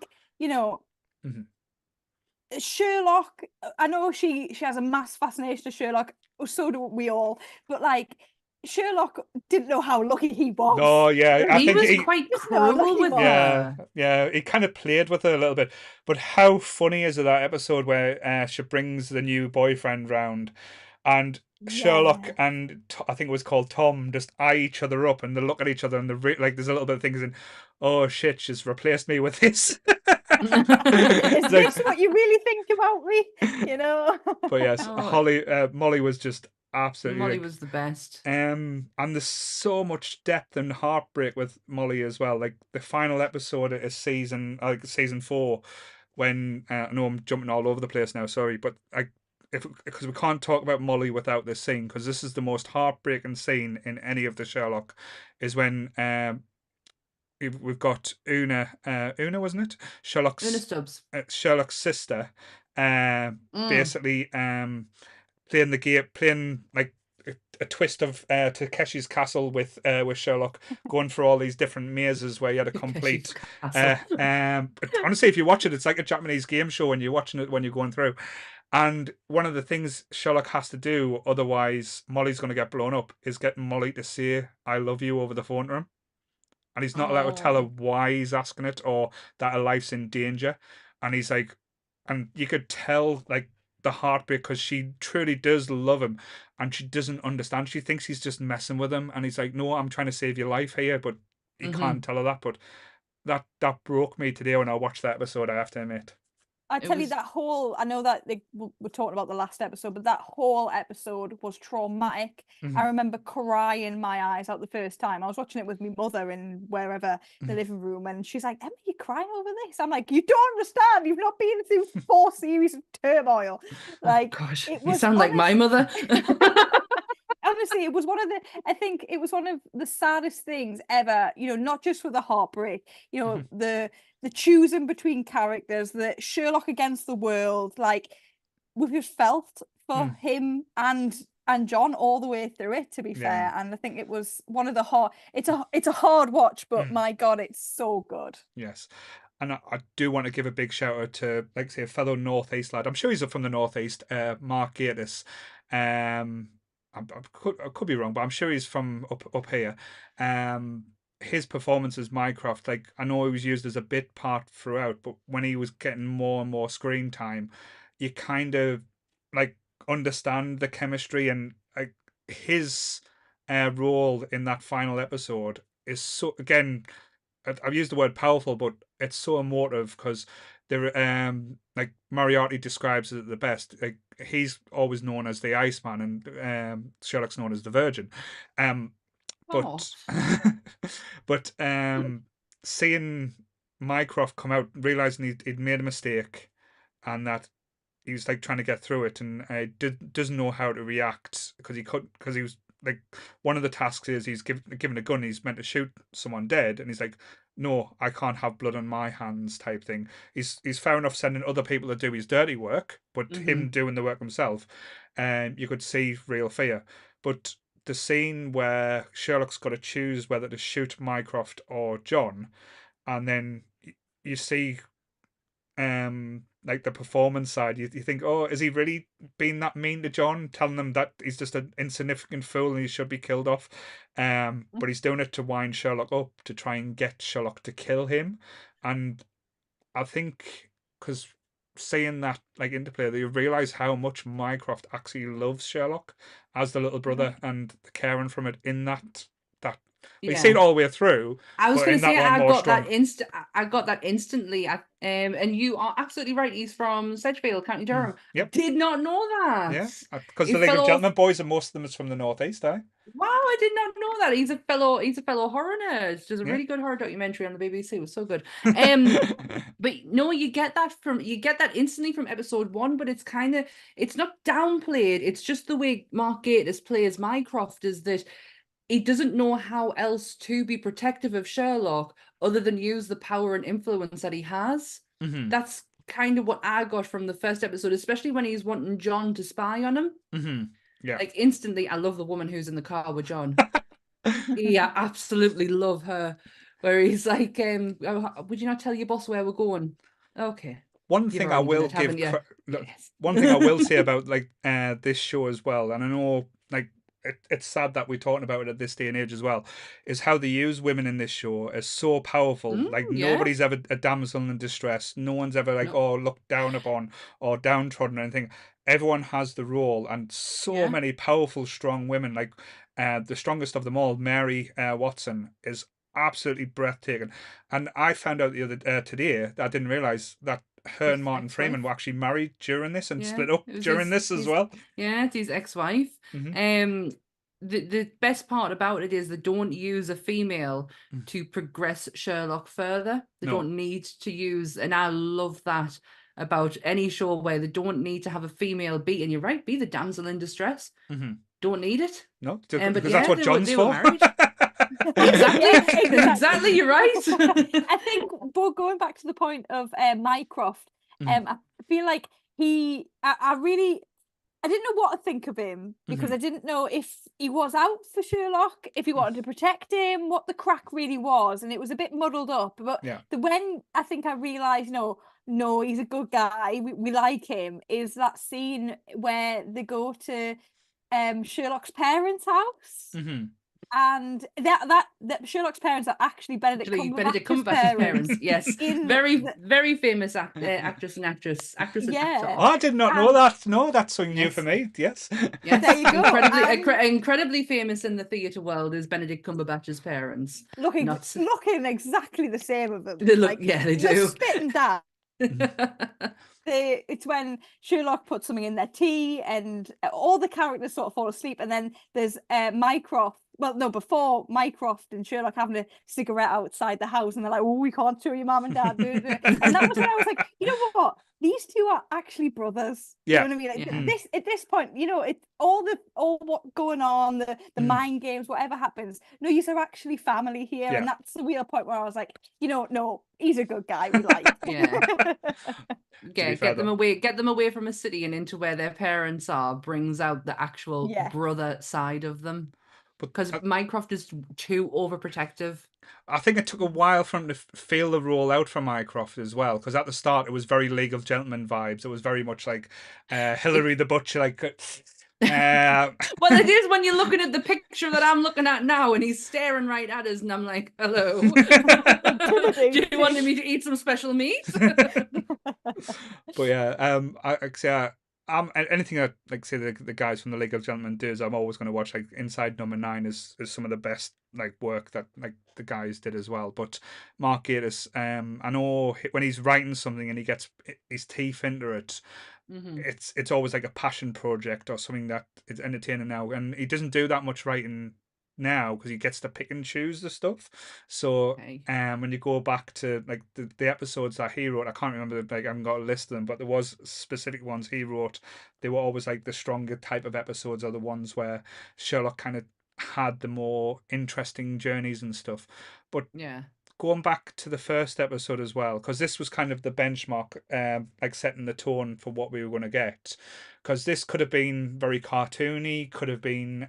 Sherlock, I know she has a mass fascination with Sherlock, so do we all, but like Sherlock didn't know how lucky he was. No, yeah, I he think was quite cruel with her. Yeah, he kind of played with her a little bit. But how funny is it that episode where she brings the new boyfriend round, and Sherlock and I think it was called Tom just eye each other up and they look at each other and like there's a little bit of things in, oh shit, she's replaced me with this. Is this what you really think about me? You know. But yes, Molly was just absolutely. Molly was the best. And there's so much depth and heartbreak with Molly as well. Like the final episode of season 4, when I know I'm jumping all over the place now. Sorry, but because we can't talk about Molly without this scene, because this is the most heartbreaking scene in any of the Sherlock, is when we've got Una wasn't it? Una Stubbs. Sherlock's sister, basically playing like a twist of Takeshi's Castle with Sherlock, going through all these different mazes where you had to complete. Honestly, if you watch it, it's like a Japanese game show when you're watching it when you're going through. And one of the things Sherlock has to do, otherwise Molly's going to get blown up, is getting Molly to say "I love you" over the phone to him. And he's not allowed to tell her why he's asking it or that her life's in danger. And he's like, and you could tell like the heartbreak because she truly does love him and she doesn't understand. She thinks he's just messing with him. And he's like, no, I'm trying to save your life here. But he can't tell her that. But that broke me today when I watched that episode, I have to admit. I tell you, that whole, I know that we're talking about the last episode, but that whole episode was traumatic. I remember crying my eyes out the first time. I was watching it with my mother in wherever, the living room, and she's like, Emma, you crying over this? I'm like, you don't understand. You've not been through 4 series of turmoil. Like, gosh, you sound like my mother. Honestly, it was I think it was one of the saddest things ever, you know, not just for the heartbreak, you know, the choosing between characters, the Sherlock against the world, like we've just felt for him and John all the way through it, to be fair. And I think it was one of the it's a hard watch, but my God, it's so good. Yes. And I do want to give a big shout out to, like say, a fellow Northeast lad. I'm sure he's from the Northeast, Mark Gatiss. I could be wrong, but I'm sure he's from up here. his performance as Mycroft, like I know he was used as a bit part throughout, but when he was getting more and more screen time, you kind of like understand the chemistry and like his role in that final episode is so again. I've used the word powerful, but it's so emotive because there, like Moriarty describes it the best. Like he's always known as the Iceman, and Sherlock's known as the Virgin. Um, Oh, but but seeing Mycroft come out, realizing he'd made a mistake, and that he was like trying to get through it, and doesn't know how to react because he was like one of the tasks is he's given a gun, he's meant to shoot someone dead, and he's like, no, I can't have blood on my hands type thing. He's fair enough sending other people to do his dirty work, but him doing the work himself, and you could see real fear. But the scene where Sherlock's got to choose whether to shoot Mycroft or John, and then you see like the performance side, you think, oh, is he really being that mean to John, telling him that he's just an insignificant fool and he should be killed off? But he's doing it to wind Sherlock up to try and get Sherlock to kill him. And I think because seeing that like interplay, you realise how much Mycroft actually loves Sherlock as the little brother and the caring from it in that we see it all the way through. I was but going in to say that one I more got strong. that I got that instantly. And you are absolutely right. He's from Sedgefield, County Durham. Yep. Did not know that. Yeah, because He the League fell of off- Gentlemen boys and most of them is from the northeast, eh? Wow, I did not know that. He's a fellow horror nerd. There's a Yeah. really good horror documentary on the BBC. It was so good. But no, you get that instantly from episode 1, but it's not downplayed. It's just the way Mark Gatiss plays Mycroft is that he doesn't know how else to be protective of Sherlock other than use the power and influence that he has. That's kind of what I got from the first episode, especially when he's wanting John to spy on him. Yeah. Like instantly, I love the woman who's in the car with John. Yeah, absolutely love her. Where he's like, would you not tell your boss where we're going? Okay. One thing I will give, Yes. one thing I will say about like this show as well, and I know like it's sad that we're talking about it at this day and age as well, is how they use women in this show as so powerful. Like yeah. nobody's ever a damsel in distress. No one's ever like looked down upon or downtrodden or anything. Everyone has the role, and so many powerful, strong women. Like the strongest of them all, Mary Watson, is absolutely breathtaking. And I found out the other today that I didn't realize that her and Martin Freeman were actually married during this and split up during this as well. Yeah, it's his ex-wife. The best part about it is they don't use a female to progress Sherlock further. They don't need to use, and I love that about any show where they don't need to have a female be, and you're right, be the damsel in distress. Don't need it. No, because that's what John's for. Exactly, you're right. I think, but going back to the point of Mycroft, I feel like I didn't know what to think of him because I didn't know if he was out for Sherlock, if he wanted to protect him, what the crack really was, and it was a bit muddled up. But when I think I realised, no, he's a good guy, we like him, is that scene where they go to Sherlock's parents' house. And that Sherlock's parents are actually Benedict Cumberbatch's parents. Yes, very famous actress and actress. Actor. Oh, I did not know that. No, that's something new for me. Yes. There you go. Incredibly famous in the theatre world is Benedict Cumberbatch's parents. Looking exactly the same of them. They look, they do. Spitting that. It's when Sherlock puts something in their tea and all the characters sort of fall asleep, and then there's Mycroft. Well, no, before Mycroft and Sherlock having a cigarette outside the house, and they're like, "Oh, we can't show your mum and dad." And that was when I was like, you know what? These two are actually brothers. Yeah. You know what I mean? Like this at this point, it's all what going on, the mind games, whatever happens. No, you are actually family here, and that's the real point where I was like, no, he's a good guy. We like. Get them away from a city and into where their parents are. Brings out the actual brother side of them. Because Mycroft is too overprotective. I think it took a while for him to feel the role out for Mycroft as well. Because at the start, it was very League of Gentlemen vibes. It was very much like Hilary the Butcher, like Well, it is when you're looking at the picture that I'm looking at now, and he's staring right at us, and I'm like, "Hello, do you want me to eat some special meat?" But yeah, like I say, anything that like say the guys from the League of Gentlemen does, I'm always going to watch. Like Inside Number 9 is some of the best like work that like the guys did as well. But Mark Gatiss, I know when he's writing something and he gets his teeth into it, it's always like a passion project or something that is entertaining now. And he doesn't do that much writing now because he gets to pick and choose the stuff. So Okay. when you go back to like the episodes that he wrote, I can't remember, like I haven't got a list of them, but there was specific ones he wrote. They were always like the stronger type of episodes, are the ones where Sherlock kind of had the more interesting journeys and stuff. But Yeah. going back to the first episode as well, because this was kind of the benchmark, like setting the tone for what we were going to get. Because this could have been very cartoony, could have been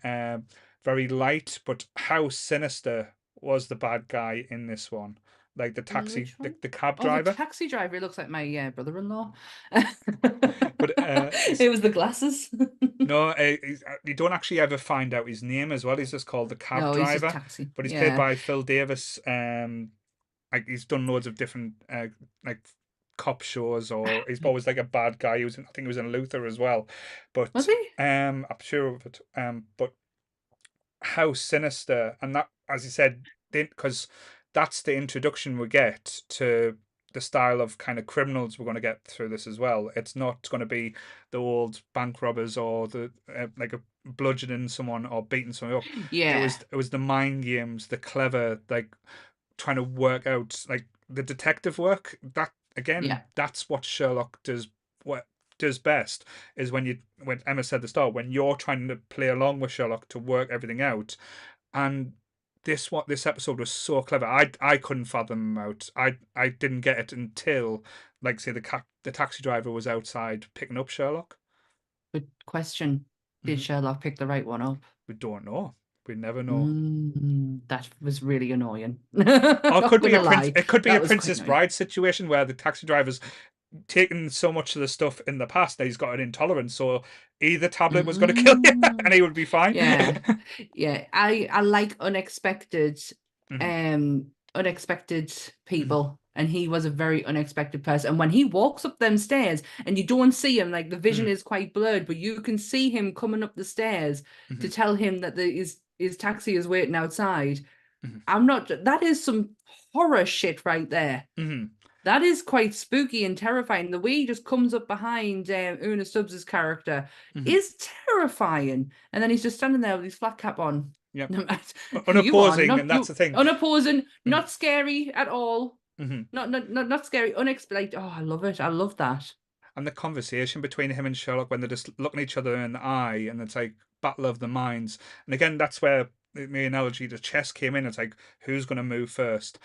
very light, but how sinister was the bad guy in this one? Like the taxi, Which one? the cab Oh, the driver. taxi driver. He looks like my brother-in-law. But it was the glasses. no, you don't actually ever find out his name as well. He's just called the cab No, he's just driver. taxi. But he's played Yeah. by Phil Davis. Like he's done loads of different like cop shows, or he's always like a bad guy. I think he was in Luther as well. But Was he? I'm sure of it. But how sinister, and that, as you said, because that's the introduction we get to the style of kind of criminals we're going to get through this as well. It's not going to be the old bank robbers or the like a bludgeoning someone or beating someone up. Yeah. It was the mind games, the clever, like trying to work out like the detective work. That again, Yeah. that's what Sherlock does. What does best is when Emma said at the start, when you're trying to play along with Sherlock to work everything out. And this episode was so clever. I couldn't fathom him out. I didn't get it until, like, say the taxi driver was outside picking up Sherlock. Good question. Did Sherlock pick the right one up? We don't know. We never know. That was really annoying. Or it could be a was Princess quite Bride situation where the taxi driver's taken so much of the stuff in the past that he's got an intolerance. So either tablet was going to kill you, and he would be fine. Yeah, yeah. I like unexpected, unexpected people. And he was a very unexpected person. And when he walks up them stairs and you don't see him, like the vision is quite blurred, but you can see him coming up the stairs to tell him that his taxi is waiting outside. That is some horror shit right there. That is quite spooky and terrifying. The way he just comes up behind Una Stubbs' character is terrifying. And then he's just standing there with his flat cap on. Yeah. Unopposing, and that's the thing. Unopposing, not scary at all. Not scary, unexpected. Oh, I love it. I love that. And the conversation between him and Sherlock when they're just looking each other in the eye, and it's like battle of the minds. And again, that's where the analogy to chess came in. It's like, who's going to move first?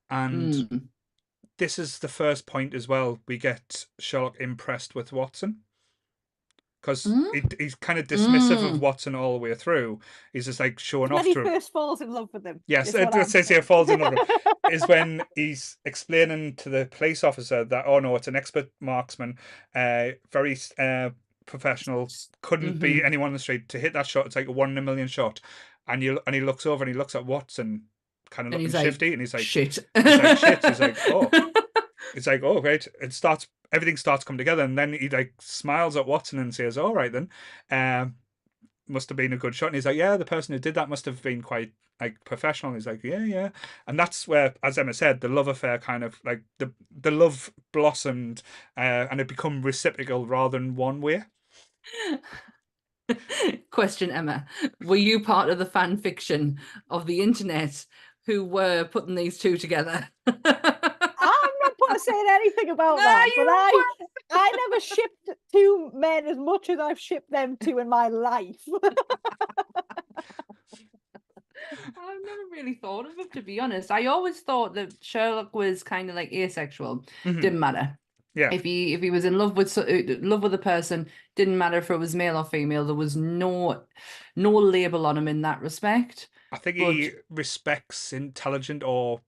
And this is the first point as well. We get Sherlock impressed with Watson. Because he's kind of dismissive of Watson all the way through. He's just like showing off to him. When he first falls in love with him. Yes, it says here falls in love with him. Is when he's explaining to the police officer that, oh no, it's an expert marksman, very professional, couldn't be anyone on the street. To hit that shot, it's like a 1 in a million shot. And he looks over and he looks at Watson, kind of looking shifty, and he's like, shit. He's like, shit. He's like, oh. It's like, oh, great. Everything starts to come together, and then he like smiles at Watson and says, all right then, must have been a good shot. And he's like, yeah, the person who did that must have been quite like professional. And he's like, yeah. And that's where, as Emma said, the love affair kind of like the love blossomed, and it become reciprocal rather than one way. Question, Emma. Were you part of the fan fiction of the internet who were putting these two together? I'm not saying anything about that, but I never shipped two men as much as I've shipped them two in my life. I've never really thought of it, to be honest. I always thought that Sherlock was kind of like asexual. Didn't matter. Yeah. If he was in love with a person, didn't matter if it was male or female. There was no label on him in that respect. I think he respects intelligent, or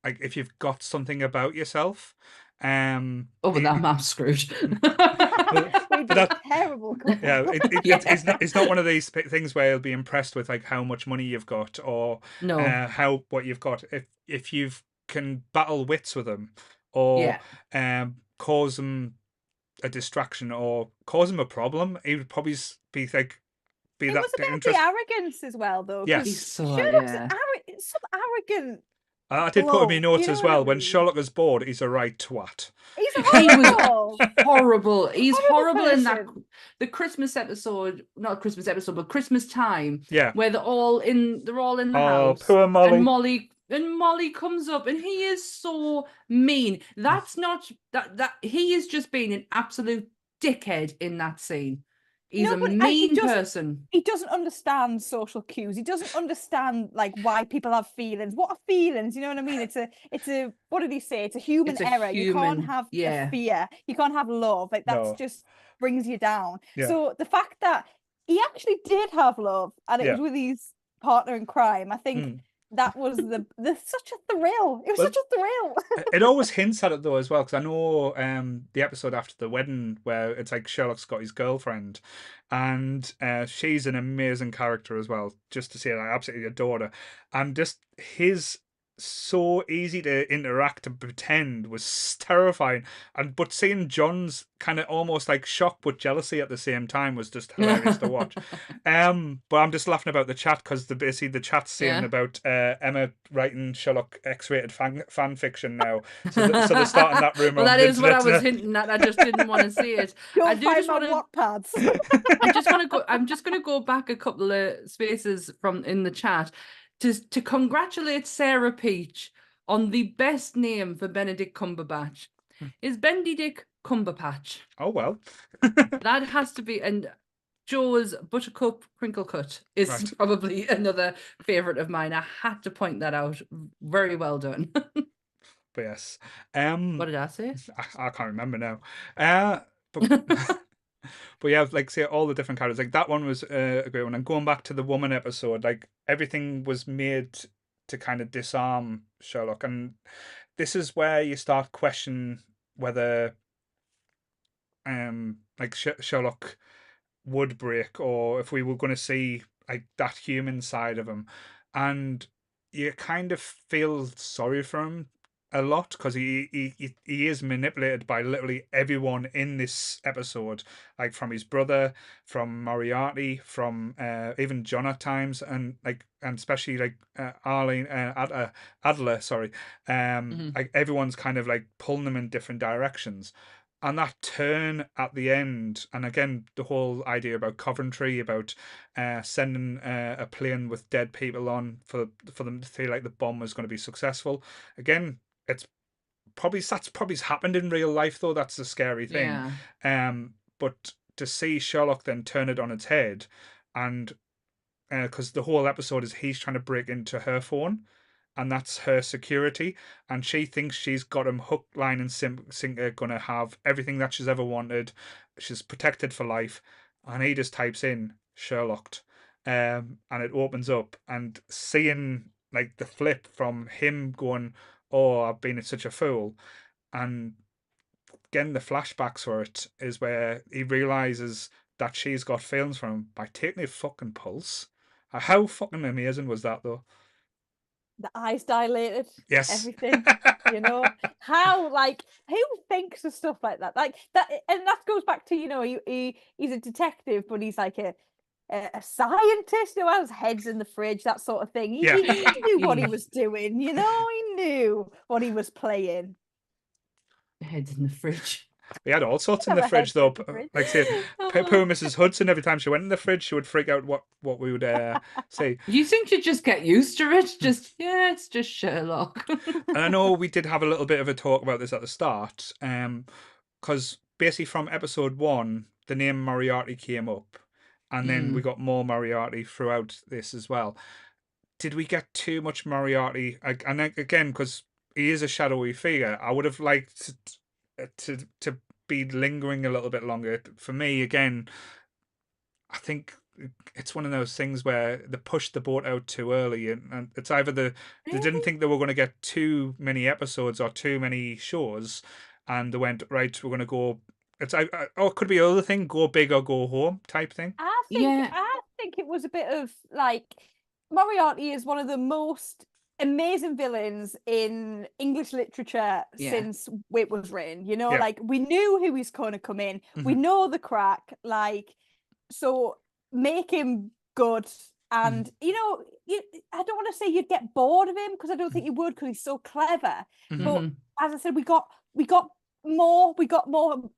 like if you've got something about yourself. But that map's screwed. We did that- a terrible couple. Yeah, Yeah. it's not one of these things where you'll be impressed with like how much money you've got or No. how what you've got. If you can battle wits with them or cause them a distraction or cause them a problem, he would probably be like It that was a bit of interest. the arrogance as well, though. Yes. He's so, Sherlock's yeah. some arrogant. I did put in my bloke, notes you know as what I well. When mean? Sherlock is bored, he's a right twat. He's He was horrible. horrible. He's Horrible horrible in that person. the Christmas episode, not Christmas episode, but Christmas time, Yeah. where they're all in the Oh, house. poor Molly. And Molly comes up and he is so mean. That's not that he is just being an absolute dickhead in that scene. He's No, a but, mean person. He doesn't understand social cues. He doesn't understand like why people have feelings. What are feelings? You know what I mean? It's a what did he say? It's a human It's a error. You can't human- have yeah. a fear. You can't have love. Like that's No. just brings you down. Yeah. So the fact that he actually did have love and it Yeah. was with his partner in crime, I think Mm. that was the such a thrill. It was Well, such a thrill. It always hints at it though as well, because I know the episode after the wedding where it's like Sherlock's got his girlfriend, and she's an amazing character as well. Just to say, I absolutely adore her, and just his so easy to interact and pretend was terrifying. But seeing John's kind of almost like shock but jealousy at the same time was just hilarious to watch. But I'm just laughing about the chat because basically the chat's saying Yeah. about Emma writing Sherlock X-rated fan fiction now. So they're starting that rumor. Well, on that is what I the was internet. hinting at. I just didn't want to see it. Go I do find just my want to. Wattpads. I'm just gonna go back a couple of spaces from in the chat to congratulate Sarah Peach on the best name for Benedict Cumberbatch. Is Benedict Cumberbatch. Oh well. That has to be, and Joe's Buttercup Crinkle Cut is Right. probably another favourite of mine. I had to point that out. Very well done. But yes. What did I say? I can't remember now. But yeah, like say all the different characters. Like that one was a great one. And going back to the woman episode, like everything was made to kind of disarm Sherlock, and this is where you start questioning whether like Sherlock would break, or if we were going to see like that human side of him, and you kind of feel sorry for him a lot because he is manipulated by literally everyone in this episode, like from his brother, from Moriarty, from even John at times, and especially like Arlene Adler, sorry, like everyone's kind of like pulling them in different directions. And that turn at the end, and again, the whole idea about Coventry, about sending a plane with dead people on for them to feel like the bomb was going to be successful. Again, that's probably happened in real life, though. That's the scary thing. Yeah. But to see Sherlock then turn it on its head, and because the whole episode is he's trying to break into her phone, and that's her security, and she thinks she's got him hook, line, and sinker, gonna have everything that she's ever wanted. She's protected for life, and he just types in Sherlocked, and it opens up, and seeing like the flip from him going, "Oh, I've been such a fool," and again the flashbacks for it is where he realizes that she's got feelings for him by taking a fucking pulse. How fucking amazing was that, though? The eyes dilated. Yes. Everything. You know how, like, who thinks of stuff like that? Like that, and that goes back to, you know, he's a detective, but he's like a scientist who has heads in the fridge, that sort of thing. He knew what he was doing. You know, he knew what he was playing. Heads in the fridge. We had all sorts in Have the a fridge, head though. in the fridge. Like say, poor Mrs. Hudson. Every time she went in the fridge, she would freak out what we would say. You think you just get used to it? Just it's just Sherlock. And I know we did have a little bit of a talk about this at the start, because basically from episode 1, the name Moriarty came up, and then we got more Moriarty throughout this as well. Did we get too much Moriarty? And again, because he is a shadowy figure, I would have liked to be lingering a little bit longer. For me, again, I think it's one of those things where they pushed the boat out too early, and it's either they didn't think they were going to get too many episodes or too many shows, and they went, right, we're going to go it's it could be other thing, go big or go home type thing. Yeah. I think it was a bit of like Moriarty is one of the most amazing villains in English literature Yeah. since it was written. You know, Yeah. like we knew who he's going to come in. We know the crack. Like, so make him good. And you know, I don't want to say you'd get bored of him because I don't think you would because he's so clever. But as I said, we got more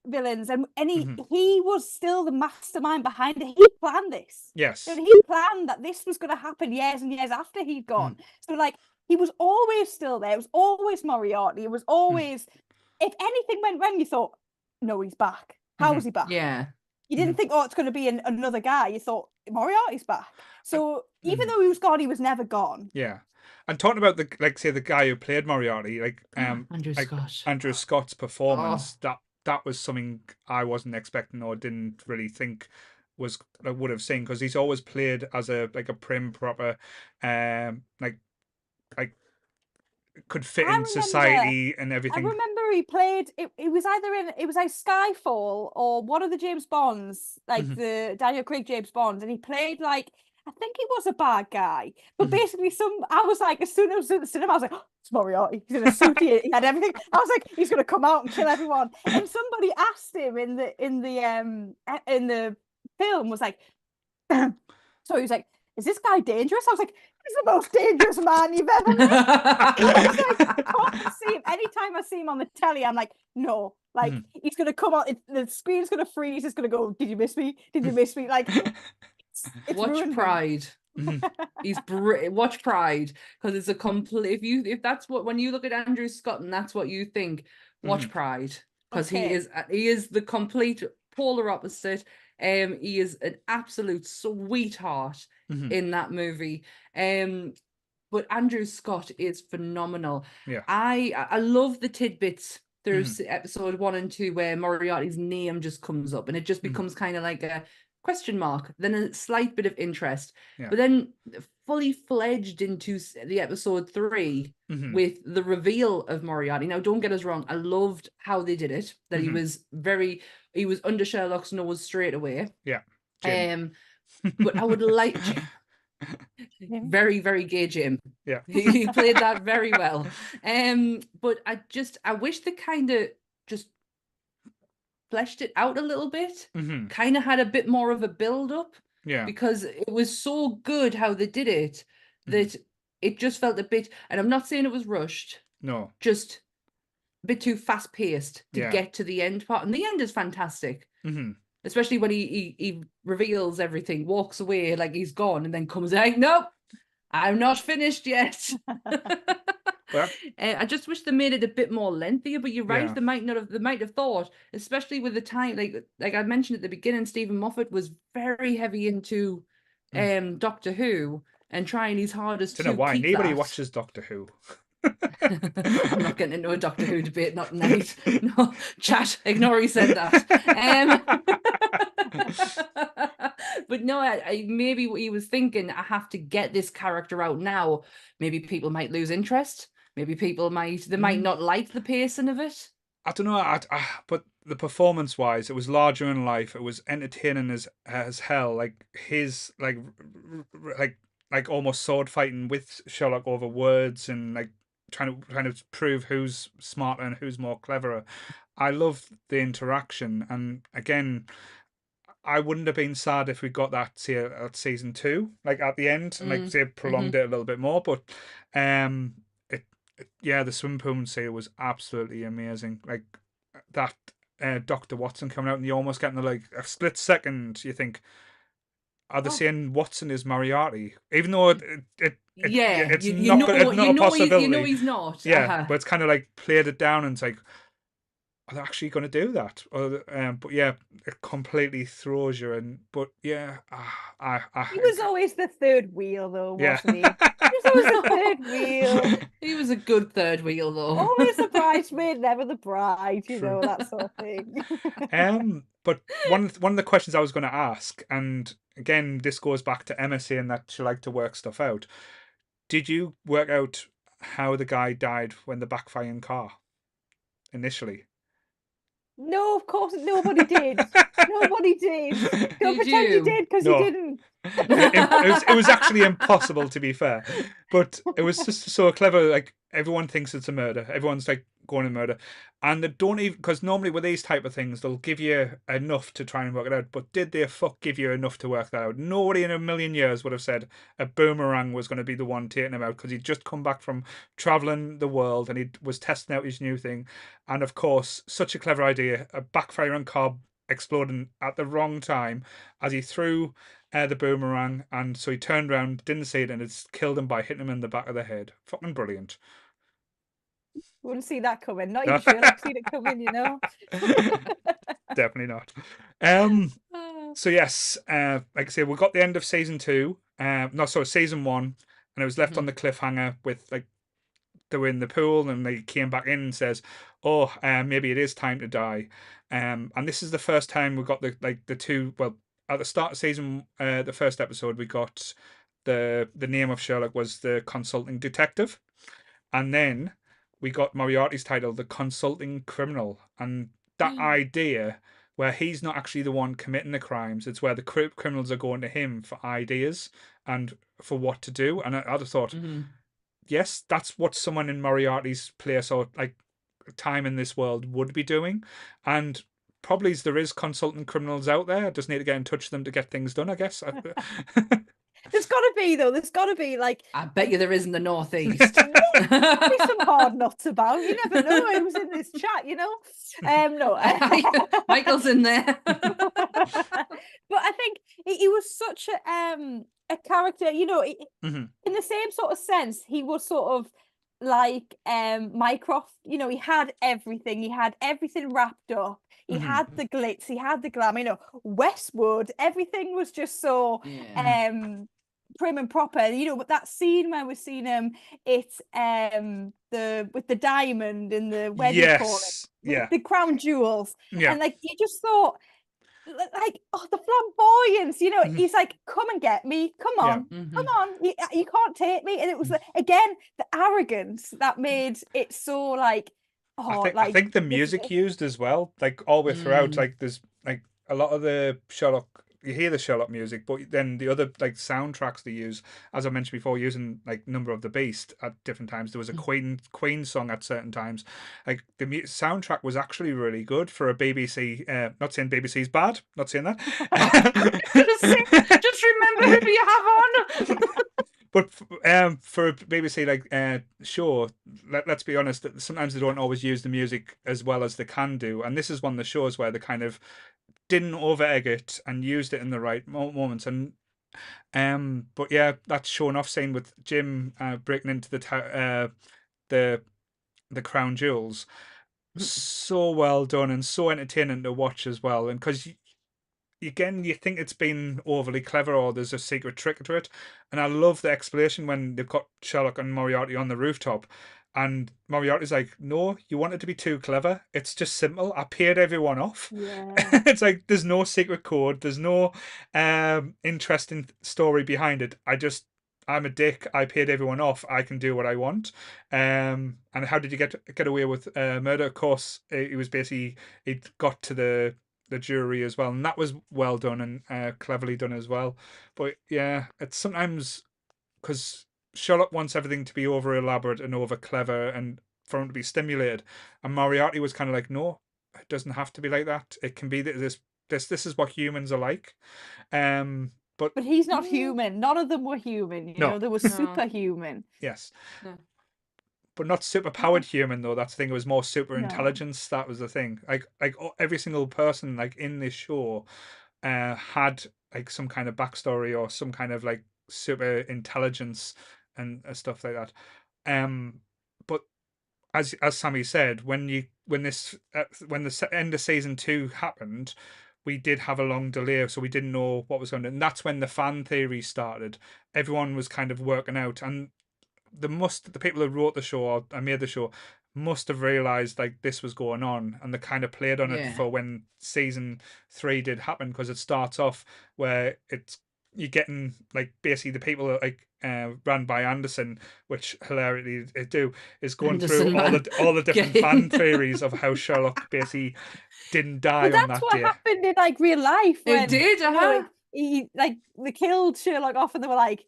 villains, and he was still the mastermind behind it. He planned this. Yes. You know, he planned that this was going to happen years and years after he'd gone. So like he was always still there. It was always Moriarty. It was always, if anything went wrong, you thought, no, he's back. How is he back? Yeah. You didn't think, oh, it's going to be another guy. You thought Moriarty's back. So even though he was gone, he was never gone. Yeah. And talking about the guy who played Moriarty, Andrew Scott. Andrew Scott's performance, that was something I wasn't expecting or didn't really think I would have seen, because he's always played as a prim proper, like could fit in society and everything. I remember he played it was either it was like Skyfall or one of the James Bonds, like the Daniel Craig James Bonds, and he played like, I think he was a bad guy, but basically I was like, as soon as I was at the cinema, I was like, oh, it's Moriarty. He's in a suit. He had everything. I was like, he's gonna come out and kill everyone. And somebody asked him in the film, was like, so he was like, is this guy dangerous? I was like, he's the most dangerous man you've ever met. I was like, I can't see him. Anytime I see him on the telly, I'm like, no, like he's gonna come out, the screen's gonna freeze, it's gonna go, did you miss me? Did you miss me? Like, it's watch Pride. Watch Pride, because it's a complete, if that's what, when you look at Andrew Scott and that's what you think, watch Pride, because he is the complete polar opposite. He is an absolute sweetheart in that movie. But Andrew Scott is phenomenal. Yeah. I love the tidbits through episode 1 and 2 where Moriarty's name just comes up and it just becomes kind of like a question mark, then a slight bit of interest. But then fully fledged into the episode 3 with the reveal of Moriarty. Now, don't get us wrong, I loved how they did it, that he was under Sherlock's nose straight away. Yeah. But I would like very, very gay Jim. Yeah. He played that very well. But I wish they kind of just fleshed it out a little bit, kind of had a bit more of a build up, because it was so good how they did it that it just felt a bit, and I'm not saying it was rushed, no, just a bit too fast paced to get to the end part, and the end is fantastic, especially when he reveals everything, walks away like he's gone, and then comes out, nope, I'm not finished yet. Well, I just wish they made it a bit more lengthier, but you're right, they might have thought, especially with the time, like I mentioned at the beginning, Stephen Moffat was very heavy into Doctor Who and trying his hardest to don't know why keep nobody that. watches Doctor Who. I'm not getting into a Doctor Who debate, not tonight. No, chat, ignore he said that. But no, I maybe he was thinking, I have to get this character out now. Maybe people might lose interest. Maybe people might not like the pacing of it. I don't know, but the performance-wise, it was larger than life. It was entertaining as hell. Like his like almost sword fighting with Sherlock over words and like trying to prove who's smarter and who's more cleverer. I love the interaction, and again, I wouldn't have been sad if we got that, say, at season 2, like at the end, and like say prolonged it a little bit more. But the swim pool scene was absolutely amazing. Like that Dr. Watson coming out, and you almost getting like a split second, you think, are they saying Watson is Moriarty? Even though it's not a possibility. You know he's not. Yeah, but it's kind of like played it down, and it's like, are they actually going to do that? Or, but yeah, it completely throws you. But yeah, he was always the third wheel, though, wasn't he? He was always the third wheel. He was a good third wheel, though. Always the bridesmaid, never the bride. You know, that sort of thing. But one of the questions I was going to ask, and again, this goes back to Emma saying that she liked to work stuff out. Did you work out how the guy died when the backfiring car initially? No, of course nobody did. Nobody did. Don't Did pretend you you? did, because you No. didn't. It was actually impossible, to be fair, but it was just so clever. Like, everyone thinks it's a murder, everyone's like going to murder, and they don't even, because normally with these type of things they'll give you enough to try and work it out, but did they give you enough to work that out? Nobody in a million years would have said a boomerang was going to be the one taking him out, because he'd just come back from traveling the world and he was testing out his new thing. And of course, such a clever idea, a backfiring cob exploding at the wrong time as he threw the boomerang, and so he turned around, didn't see it, and it's killed him by hitting him in the back of the head. Fucking brilliant. Wouldn't see that coming. Not even Sherlock seen it coming, Definitely not. So yes, like I say, we got the end of season 2. No, sorry, season 1, and it was left on the cliffhanger with, like, they were in the pool and they came back in and says, "Oh, maybe it is time to die." And this is the first time we got the two. Well, at the start of season, the first episode, we got the name of Sherlock was the consulting detective, and then we got Moriarty's title, the consulting criminal, and that idea where he's not actually the one committing the crimes, it's where the criminals are going to him for ideas and for what to do. And I just thought, yes, that's what someone in Moriarty's place or like time in this world would be doing. And probably there is consultant criminals out there. Just need to get in touch with them to get things done, I guess. There's got to be, though. There's got to be, like, I bet you there is in the northeast. be some hard nuts about. You never know who's in this chat, No. Michael's in there. But I think he was such a character, in the same sort of sense. He was sort of like Mycroft. He had everything. He had everything wrapped up. He had the glitz. He had the glam. Westwood. Everything was just so prim and proper. But that scene where we're seeing him, it's with the diamond and the wedding Yes, yeah, the crown jewels, yeah. and like you just thought, like, oh, the flamboyance, he's like, come and get me, come on, come on, you can't take me. And it was again the arrogance that made it so like, oh, I think the music used as well, like all the way throughout, like there's like a lot of the Sherlock, you hear the Sherlock music, but then the other like soundtracks they use, as I mentioned before, using like Number of the Beast at different times. There was a Queen song at certain times. Like the soundtrack was actually really good for a BBC. Not saying BBC's bad, not saying that. just remember who you have on. But for a BBC show, let's be honest, sometimes they don't always use the music as well as they can do. And this is one of the shows where they kind of didn't over egg it and used it in the right moments. And but yeah, that's shown off scene with Jim breaking into the crown jewels. So well done and so entertaining to watch as well. And because again, you think it's been overly clever or there's a secret trick to it. And I love the explanation when they've got Sherlock and Moriarty on the rooftop. And Moriarty's like, no, you want it to be too clever. It's just simple. I paid everyone off. Yeah. It's like, there's no secret code. There's no interesting story behind it. I'm a dick. I paid everyone off. I can do what I want. And how did you get away with murder? Of course, it was basically, it got to the jury as well, and that was well done and cleverly done as well. But yeah, it's sometimes because Sherlock wants everything to be over elaborate and over clever and for him to be stimulated, and Moriarty was kind of like, no, it doesn't have to be like that. It can be this is what humans are like. But he's not human. None of them were human. No. They were superhuman. Yes. No. But not super powered human though. That's the thing. It was more super No. intelligence. That was the thing. Like every single person like in this show had like some kind of backstory or some kind of like super intelligence and stuff like that. But as Sammy said, when the end of season 2 happened, we did have a long delay, so we didn't know what was going on. And that's when the fan theory started. Everyone was kind of working out, and the people who wrote the show or made the show must have realized like this was going on, and they kind of played on it for when season 3 did happen, because it starts off where it's you're getting like basically the people that like ran by Anderson, which hilarity it do, is going through Anderson, man. all the different Okay. fan theories of how Sherlock basically didn't die But on that's that what day. happened in like real life when did, you know, uh-huh. he like they killed Sherlock off and they were like,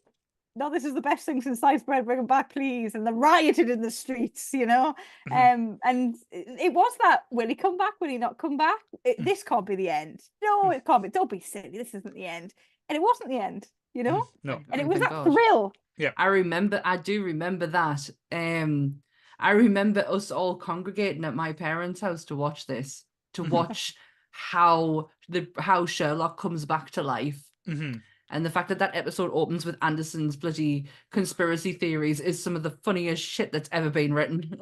no, this is the best thing since sliced bread, bring him back, please. And they rioted in the streets, you know. Mhm. And it was that, will he come back? Will he not come back? This can't be the end. No, it can't be. Don't be silly. This isn't the end. And it wasn't the end, you know? No. And it was Thank that God. thrill. Yeah. I do remember that. I remember us all congregating at my parents' house to watch this, to watch how Sherlock comes back to life. Mhm. And the fact that that episode opens with Anderson's bloody conspiracy theories is some of the funniest shit that's ever been written.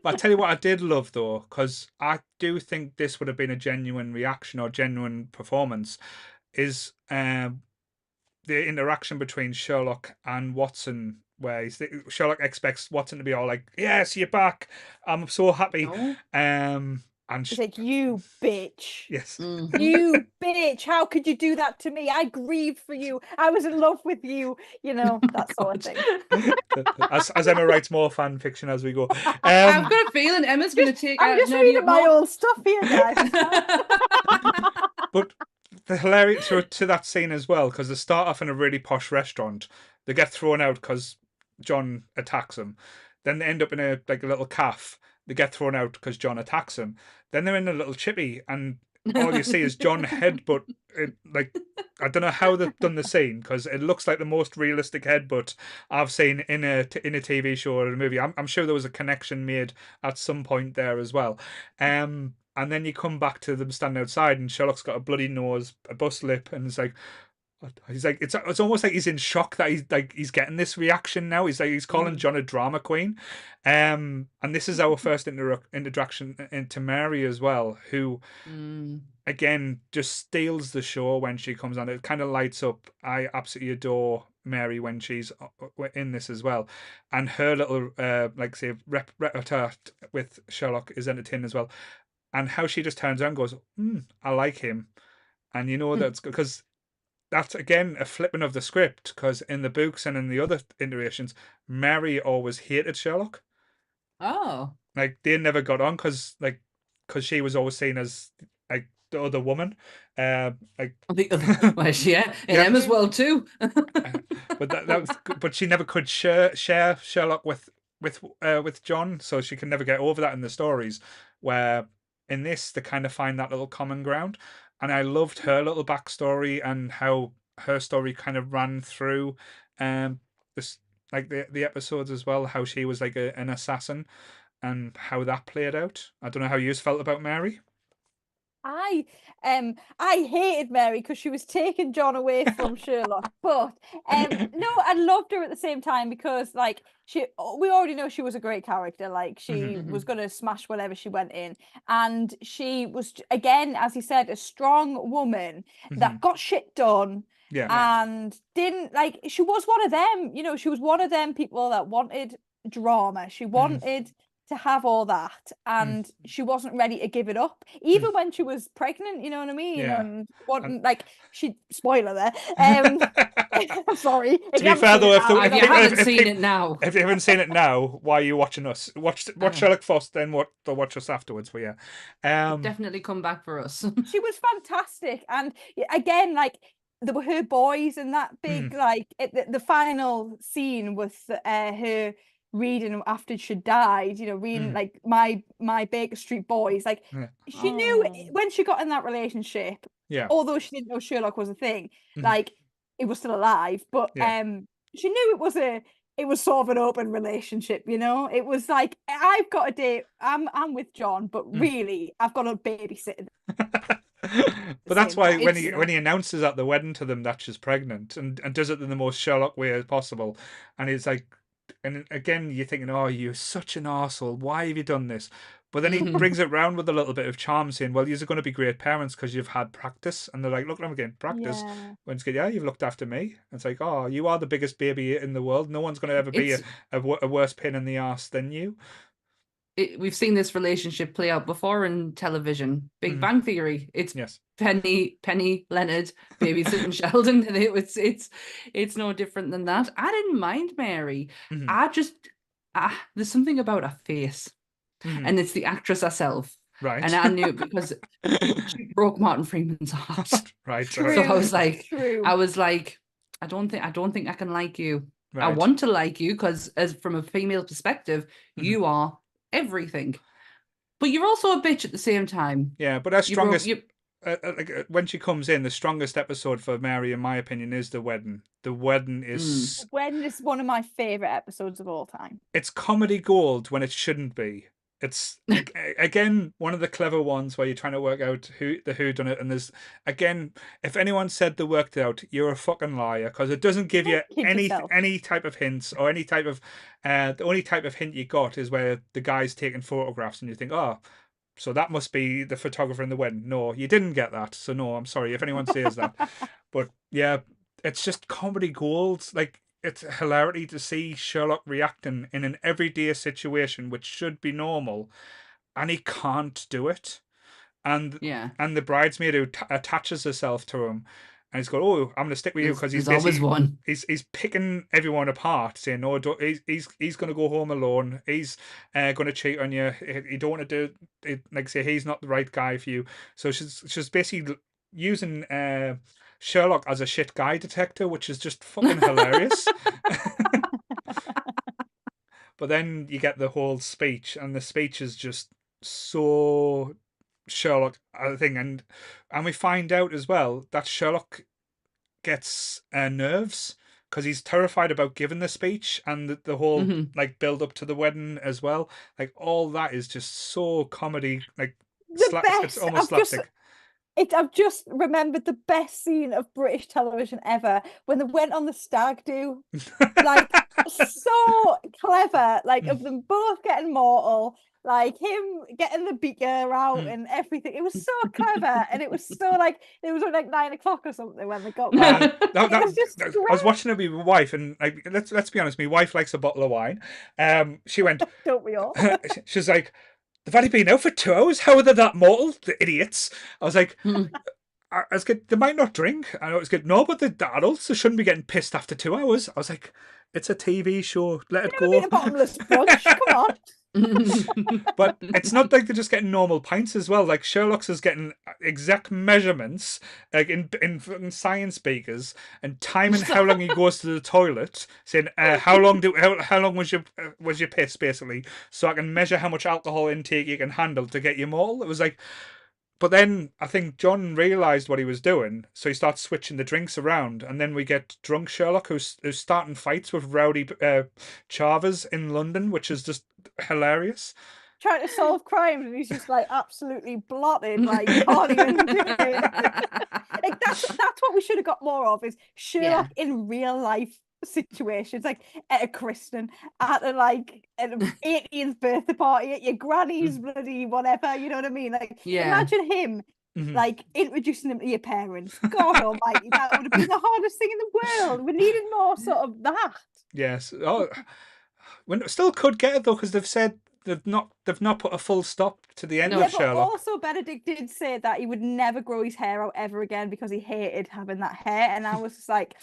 But I tell you what I did love though, because I do think this would have been a genuine reaction or genuine performance, is the interaction between Sherlock and Watson, where Sherlock expects Watson to be all like, "Yes, you're back. I'm so happy." No? And It's like, you bitch. yes, Mhm. You bitch. How could you do that to me? I grieved for you. I was in love with you. You know, that sort of thing. as Emma writes more fan fiction as we go. I've got a feeling Emma's going to take I'm a just nerdy reading up my more. old stuff here, guys. It's fine. But the hilarious to that scene as well, because they start off in a really posh restaurant. They get thrown out because John attacks them. Then they end up in a little cafe. They get thrown out because John attacks them. Then they're in a little chippy, and all you see is John headbutt. Like, I don't know how they've done the scene, because it looks like the most realistic headbutt I've seen in a TV show or a movie. I'm sure there was a connection made at some point there as well. And then you come back to them standing outside, and Sherlock's got a bloody nose, a bust lip, and he's like, it's almost like he's in shock that he's getting this reaction now. He's calling John a drama queen, and this is our first introduction into Mary as well, who again just steals the show when she comes on. It kind of lights up. I absolutely adore Mary when she's in this as well, and her little say repertoire with Sherlock is entertaining as well, and how she just turns around and goes, I like him. And you know that's because that's again a flipping of the script, because in the books and in the other iterations, Mary always hated Sherlock. Oh. Like they never got on because she was always seen as like the other woman. The other, well, yeah, in Yeah. Emma's world too. But that was but she never could share Sherlock with John, so she can never get over that in the stories. Where in this they kind of find that little common ground, and I loved her little backstory and how her story kind of ran through this like the episodes as well. How she was like an assassin and how that played out. I don't know how you felt about Mary. I hated Mary because she was taking John away from Sherlock. But no, I loved her at the same time because like we already know she was a great character. Like she was gonna smash whatever she went in. And she was again, as he said, a strong woman that got shit done. Yeah. And didn't like she was one of them, you know, she was one of them people that wanted drama. She wanted to have all that, and she wasn't ready to give it up even when she was pregnant, you know what I mean? Yeah. And wanting like she spoiler there. Sorry, To be fair though, If you haven't seen it now, if you haven't seen it now, why are you watching us? Watch Sherlock first, then watch us afterwards. But yeah, definitely come back for us. she was fantastic, and again, like there were her boys and that big like the final scene with her reading after she died, you know, reading like my Baker Street Boys, like she knew when she got in that relationship, although she didn't know Sherlock was a thing, like he was still alive, but she knew it was sort of an open relationship, you know. It was like, I've got a date, I'm with John, but really I've got a babysitter. But that's why when he announces at the wedding to them that she's pregnant and does it in the most Sherlock way as possible, and he's like, and again you're thinking, oh, you're such an arsehole, why have you done this? But then he brings it round with a little bit of charm, saying, well, you're going to be great parents because you've had practice. And they're like, look at him again, practice. When it's good, yeah, you've looked after me. It's like, oh, you are the biggest baby in the world, no one's going to ever be a worse pain in the arse than you. we've seen this relationship play out before in television. Big Bang Theory. It's Yes. Penny, Leonard, babysitting Sheldon. And it's no different than that. I didn't mind Mary. There's something about her face, and it's the actress herself. Right. And I knew it because she broke Martin Freeman's heart. Right. So I was like, True. I don't think I can like you. I Right. want to like you because, as from a female perspective, you are everything. But you're also a bitch at the same time. Yeah, but our strongest, when she comes in, the strongest episode for Mary, in my opinion, is the wedding. The wedding is When is one of my favorite episodes of all time. it's comedy gold when it shouldn't be. It's again one of the clever ones where you're trying to work out who done it, and there's again, if anyone said they worked it out, you're a fucking liar, because it doesn't give you any type of hints or any type of the only type of hint you got is where the guy's taking photographs and you think, oh, so that must be the photographer in the wedding. No, you didn't get that. So no, I'm sorry if anyone says that. But yeah, it's just comedy gold. Like, it's hilarity to see Sherlock reacting in an everyday situation which should be normal, and he can't do it. And the bridesmaid who attaches herself to him, and he's going, "Oh, I'm going to stick with you," because he's always one. He's picking everyone apart, saying, "No, he's going to go home alone. He's going to cheat on you. You don't want to do it." Like, say, he's not the right guy for you. So she's basically using Sherlock as a shit guy detector, which is just fucking hilarious. But then you get the whole speech, and the speech is just so Sherlock, I think, and we find out as well that Sherlock gets nerves because he's terrified about giving the speech, and the whole like build up to the wedding as well. Like, all that is just so comedy, like it's almost slapstick. I've just remembered the best scene of British television ever when they went on the stag do. Like, so clever. Like, of them both getting mortal, like him getting the beaker out and everything. It was so clever, and it was so like it was like 9 o'clock or something when they got back. I was watching it with my wife, and like, let's be honest, my wife likes a bottle of wine. She went, "Don't we all?" She's like, "They've only been out for 2 hours. How are they that mortal? The idiots!" I was like, I was good. They might not drink. I know it's good. No, but the adults, they shouldn't be getting pissed after 2 hours. I was like, it's a TV show. Let it go. A bottomless brunch. Come on. But it's not like they're just getting normal pints as well. Like, Sherlock's is getting exact measurements, like in fucking science beakers, and timing how long he goes to the toilet, saying how long was your piss, basically, so I can measure how much alcohol intake you can handle to get you mortal. It was like. But then I think John realised what he was doing, so he starts switching the drinks around, and then we get drunk Sherlock who's starting fights with rowdy Chavez in London, which is just hilarious. Trying to solve crimes, and he's just like absolutely blotted, like can't even do it. Like, that's what we should have got more of, is Sherlock in real life situations, like at a christening, at an 18th birthday party, at your granny's bloody whatever, you know what I mean? Like, imagine him like introducing them to your parents. God almighty, that would have been the hardest thing in the world. We needed more sort of that. Yes. Oh, we still could get it though, because they've said they've not put a full stop to the end of Sherlock. But also Benedict did say that he would never grow his hair out ever again because he hated having that hair, and I was just like,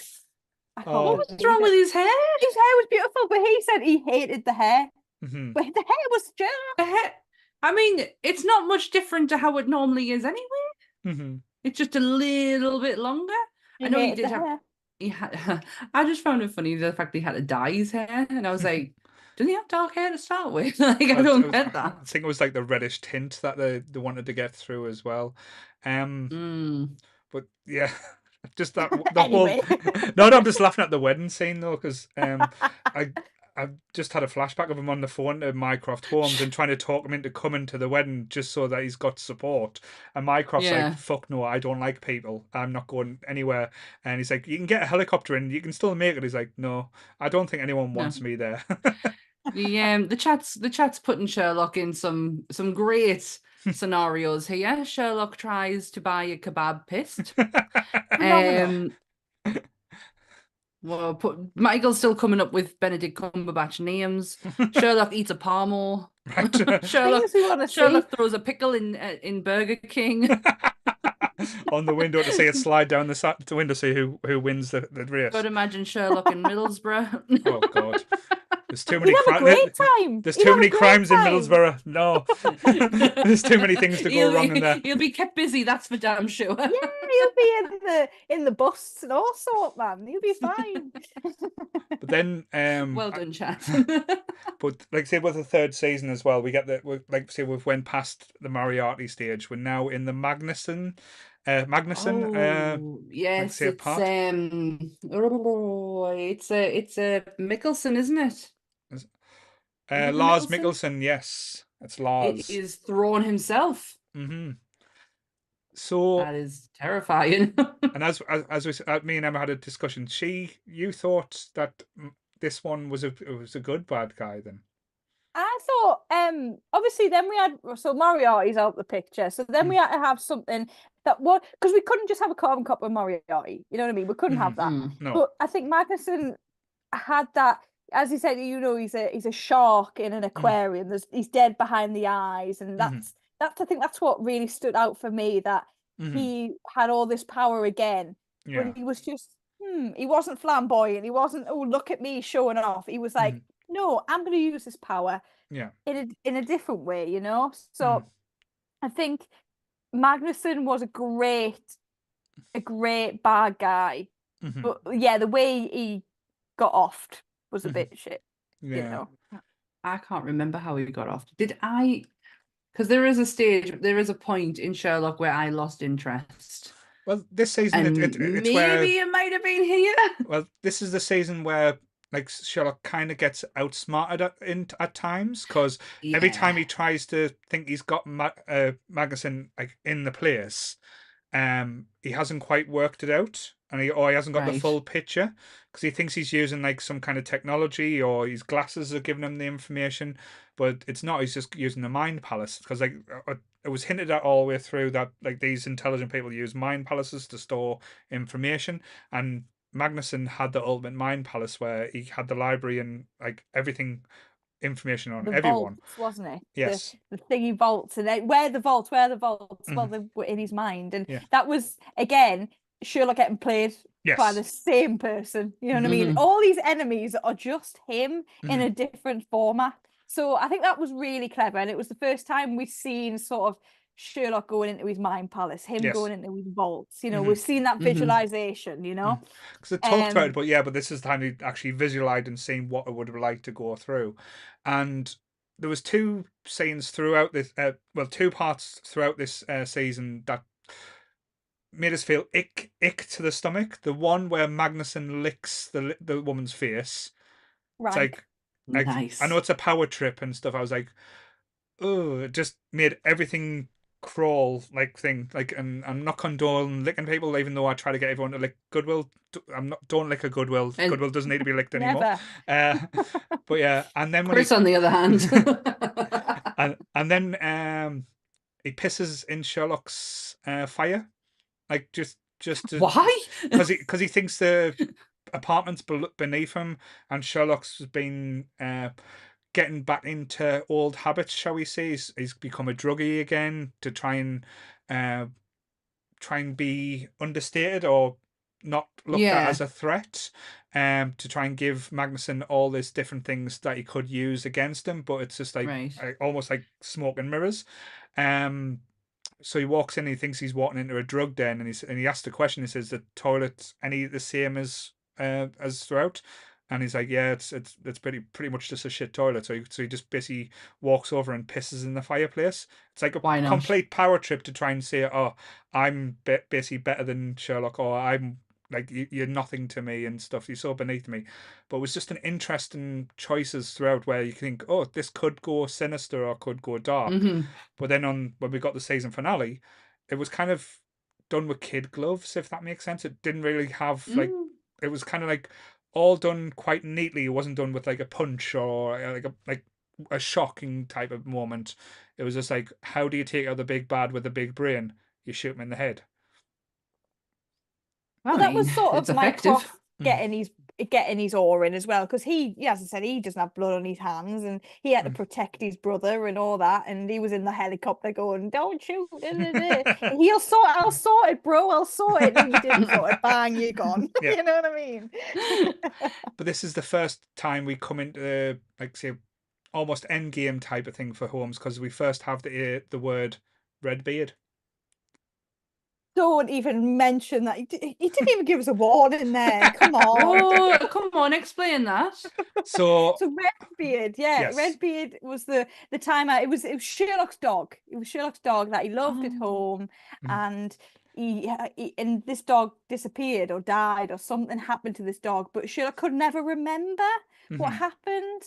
what was wrong with his hair? His hair was beautiful, but he said he hated the hair. But the hair was just... I mean, it's not much different to how it normally is anyway. It's just a little bit longer. I know he did have... I just found it funny, the fact that he had to dye his hair, and I was like, didn't he have dark hair to start with? Like, I don't get that. I think it was like the reddish tint that they wanted to get through as well. But yeah... Just that anyway. whole no, I'm just laughing at the wedding scene though, because I just had a flashback of him on the phone to Mycroft Holmes and trying to talk him into coming to the wedding just so that he's got support. And Mycroft's like, "Fuck no, I don't like people. I'm not going anywhere." And he's like, "You can get a helicopter and you can still make it." He's like, "No, I don't think anyone wants me there." The chat's putting Sherlock in some great scenarios here. Sherlock tries to buy a kebab pissed. Michael's still coming up with Benedict Cumberbatch names. Sherlock eats a parmo. Right. Sherlock Things we want to see. Sherlock throws a pickle in Burger King. On the window to see it slide down the window, see who wins the race. Could imagine Sherlock in Middlesbrough. Oh God, there's too He'd many have a great time. There's He'd too have a many great crimes in time. Middlesbrough. No, there's too many things to go wrong in there. He'll be kept busy, that's for damn sure. Yeah, he'll be in the busts and all sort, man. He'll be fine. But then, Well done, chat. but like I say, with the third season as well, we get that. Like say, we've went past the Moriarty stage. We're now in the Magnuson. Oh, yes, say a it's part. it's a Mickelson, isn't it? Is it Lars Mickelson? Mikkelsen, yes, it's Lars. It is Thrawn himself. Mm-hmm. So that is terrifying. And as me and Emma had a discussion, you thought that this one was a good bad guy then. I thought, obviously, then we had Moriarty's out the picture, so then we had to have something that was because we couldn't just have a carbon copy of Moriarty. You know what I mean? We couldn't have that. No. But I think Magnuson had that, as he said. He's a shark in an aquarium. He's dead behind the eyes, and that's I think that's what really stood out for me. That he had all this power again, but he was just he wasn't flamboyant. He wasn't, oh, look at me showing off. He was like, no, I'm going to use this power in a different way, you know? So I think Magnuson was a great bad guy. But yeah, the way he got offed was a bit shit. Yeah. You know? I can't remember how he got off. Because there is a point in Sherlock where I lost interest. Well, this season, it's maybe where, it might have been here. Well, this is the season where like Sherlock kind of gets outsmarted at times, because every time he tries to think he's got Magnuson like in the place, he hasn't quite worked it out, and he hasn't got the full picture, because he thinks he's using like some kind of technology, or his glasses are giving him the information, but it's not. He's just using the mind palace, because like it was hinted at all the way through that like these intelligent people use mind palaces to store information, and Magnuson had the ultimate mind palace where he had the library and like everything, information on the everyone. Vaults, wasn't it? Yes. The thingy vaults, and then where the vaults. Well, they were in his mind, and that was again Sherlock getting played by the same person. You know what I mean? All these enemies are just him in a different format. So I think that was really clever, and it was the first time we've seen sort of Sherlock going into his mind palace, him going into his vaults. You know, we've seen that visualization. You know, because they talked about it, but this is the time he actually visualized and seen what it would have liked to go through. And there was two scenes throughout this, two parts throughout this season that made us feel ick to the stomach. The one where Magnuson licks the woman's face. Right. It's like nice. I know it's a power trip and stuff. I was like, oh, it just made everything crawl and I'm not condoning licking people, even though I try to get everyone to lick Goodwill. Don't lick a Goodwill. Goodwill doesn't need to be licked anymore. But yeah, and then when Chris, on the other hand, and then he pisses in Sherlock's fire, like just why? Because he thinks the apartment's beneath him, and Sherlock's been getting back into old habits, shall we say. He's become a druggie again to try and be understated or not looked at as a threat, to try and give Magnuson all these different things that he could use against him, but it's just like almost like smoke and mirrors. So he walks in and he thinks he's walking into a drug den, and he asks the question. He says, "The toilet any the same as throughout?" And he's like, "Yeah, it's pretty much just a shit toilet." So he just basically walks over and pisses in the fireplace. It's like a complete power trip to try and say, "Oh, I'm basically better than Sherlock," or "I'm like you're nothing to me," and stuff. "You're so beneath me." But it was just an interesting choices throughout where you think, "Oh, this could go sinister or could go dark." But then when we got the season finale, it was kind of done with kid gloves, if that makes sense. It didn't really have like, it was kind of like all done quite neatly. It wasn't done with like a punch or like a shocking type of moment. It was just like, how do you take out the big bad with a big brain? You shoot him in the head. Well, that was sort of Mycroft getting getting his awe in as well, because as I said, he doesn't have blood on his hands, and he had to protect his brother and all that, and he was in the helicopter going, "Don't shoot!" I'll sort it, bro. I'll sort it. No, you didn't sort it. Bang, you're gone. Yeah. You know what I mean? But this is the first time we come into, like, say, almost endgame type of thing for Holmes, because we first have the word Redbeard. Don't even mention that. He didn't even give us a warning there. Come on. Oh, come on, explain that. So Redbeard, yes. Redbeard was the timer. It was Sherlock's dog. It was Sherlock's dog that he loved at home, and and this dog disappeared or died or something happened to this dog, but Sherlock could never remember what happened.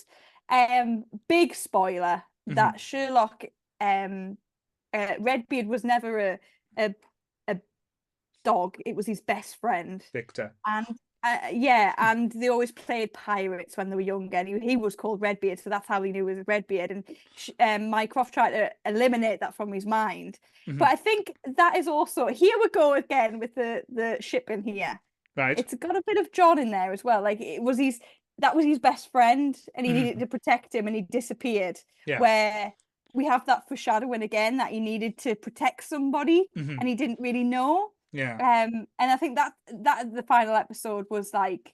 Big spoiler that Sherlock, Redbeard was never a dog. It was his best friend, Victor. and and they always played pirates when they were younger, and he was called Redbeard, so that's how he knew it was Redbeard. And Mycroft tried to eliminate that from his mind, but I think that is also, here we go again with the shipping here. Right, it's got a bit of John in there as well. Like, that was his best friend, and he needed to protect him, and he disappeared. Where we have that foreshadowing again, that he needed to protect somebody, and he didn't really know. And I think that the final episode was like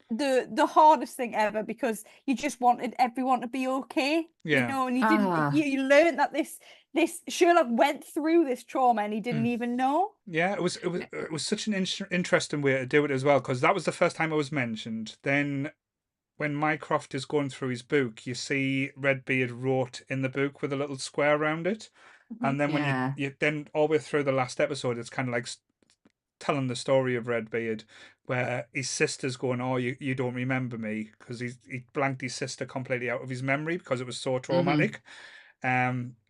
the hardest thing ever, because you just wanted everyone to be okay, you know, and you didn't. You learned that this Sherlock went through this trauma, and he didn't even know. Yeah, it was such an interesting way to do it as well, because that was the first time it was mentioned. Then when Mycroft is going through his book, you see Redbeard wrote in the book with a little square around it. And then when you then all the way through the last episode, it's kind of like telling the story of Redbeard, where his sister's going, "Oh, you don't remember me," because he blanked his sister completely out of his memory because it was so traumatic.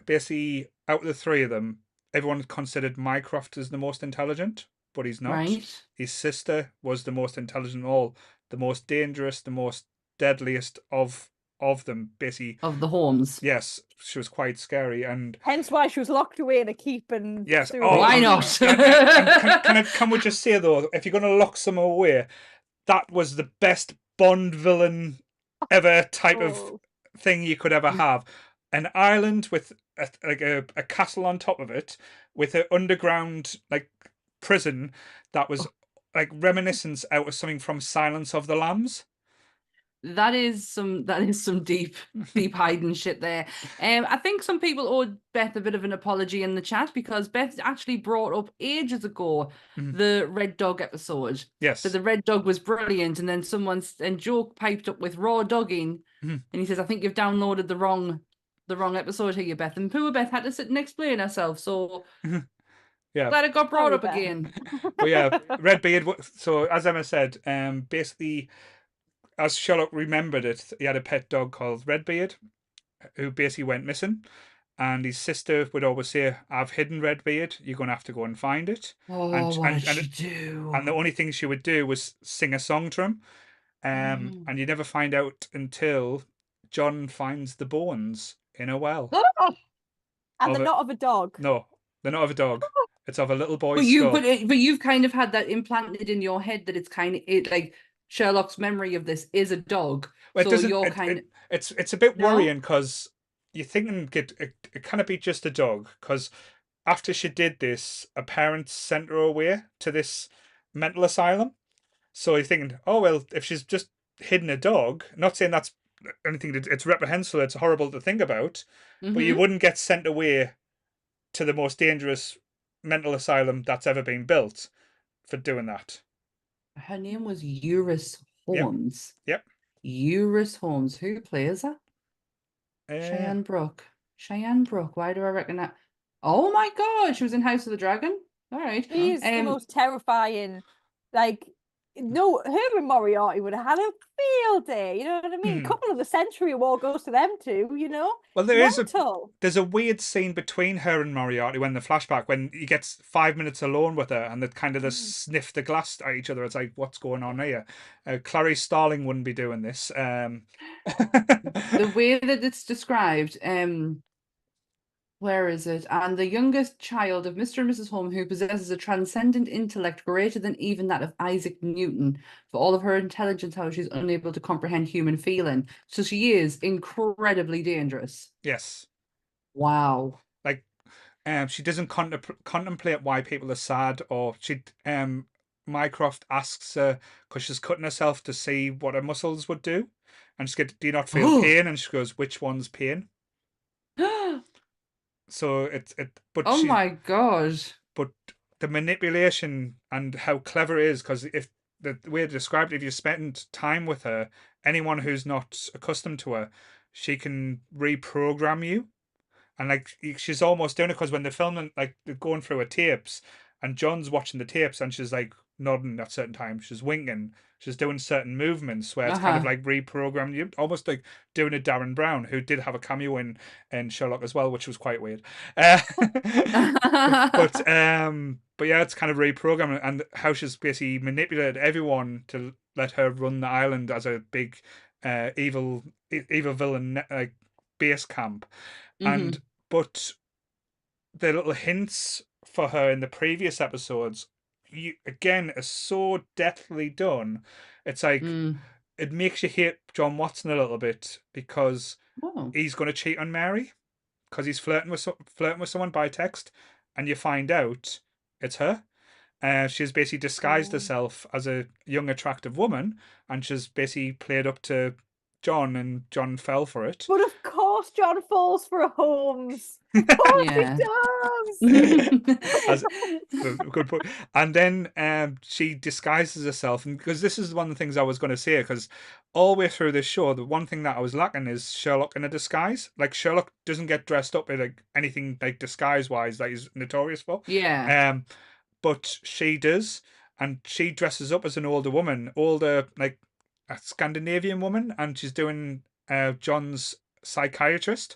Basically, out of the three of them, everyone considered Mycroft as the most intelligent, but he's not. Right. His sister was the most intelligent of all, the most dangerous, the most deadliest of them, basically. Of the Holmes. Yes, she was quite scary, and hence why she was locked away in a keep. And yes, why not? Can we just say though, if you're going to lock someone away, that was the best Bond villain ever type of thing you could ever have. An island with a castle on top of it, with an underground like prison that was like reminiscence out of something from Silence of the Lambs. That is some deep hiding shit there. I think some people owed Beth a bit of an apology in the chat, because Beth actually brought up ages ago the Red Dog episode. Yes. So the Red Dog was brilliant, and then Joe piped up with raw dogging, and he says, "I think you've downloaded the wrong episode here, Beth." And poor Beth had to sit and explain herself. So glad it got brought up again. But yeah, Redbeard. So as Emma said, basically, as Sherlock remembered it, he had a pet dog called Redbeard, who basically went missing. And his sister would always say, "I've hidden Redbeard. You're going to have to go and find it." What did she do? And the only thing she would do was sing a song to him. And you never find out until John finds the bones in a well. And they're not of a dog. No, they're not of a dog. It's of a little boy's skull. But you've kind of had that implanted in your head that it's kind of like Sherlock's memory of this is a dog. Well, so you're kind of it's a bit worrying, because you're thinking it can't be just a dog, because after she did this, a parent sent her away to this mental asylum. So you're thinking, oh well, if she's just hidden a dog, not saying that's anything, it's reprehensible, it's horrible to think about, but you wouldn't get sent away to the most dangerous mental asylum that's ever been built for doing that. Her name was Eurus Holmes. Yep. Eurus Holmes. Who plays her? Cheyenne Brooke. Cheyenne Brooke. Why do I reckon that? Oh my God, she was in House of the Dragon. All right. She's the most terrifying. Like, no, her and Moriarty would have had a field day. You know what I mean? A couple of the Century Award goes to them too. You know. Well, there's a weird scene between her and Moriarty when the flashback, when he gets 5 minutes alone with her, and they kind of just sniff the glass at each other. It's like, what's going on here? Clarice Starling wouldn't be doing this. The way that it's described, Where is it? And the youngest child of Mr. and Mrs. Holmes, who possesses a transcendent intellect greater than even that of Isaac Newton. For all of her intelligence, however, she's unable to comprehend human feeling. So she is incredibly dangerous. Yes. Wow. Like, she doesn't contemplate why people are sad, or Mycroft asks her because she's cutting herself to see what her muscles would do, and she's like, "Do you not feel pain?" And she goes, "Which one's pain?" So but Oh my God. but the manipulation and how clever it is, because if the way it described, if you spend time with her, anyone who's not accustomed to her, she can reprogram you. And like she's almost doing it, because when they're filming, like they're going through her tapes, and John's watching the tapes, and she's like nodding at certain times, she's winking, she's doing certain movements where it's kind of like reprogramming you, almost like doing a Darren Brown, who did have a cameo in Sherlock as well, which was quite weird. But yeah, it's kind of reprogramming, and how she's basically manipulated everyone to let her run the island as a big evil villain like base camp. And but the little hints for her in the previous episodes, again, are so deftly done. It's like it makes you hate John Watson a little bit, because he's going to cheat on Mary, because he's flirting with someone by text, and you find out it's her. She's basically disguised herself as a young, attractive woman, and she's basically played up to John, and John fell for it. But of course, John falls for Holmes. Of course he does. Good point. And then she disguises herself, and because this is one of the things I was going to say, because all the way through this show, the one thing that I was lacking is Sherlock in a disguise. Like, Sherlock doesn't get dressed up in like anything like disguise wise that he's notorious for. Yeah. But she does, and she dresses up as an older woman, like a Scandinavian woman, and she's doing John's psychiatrist,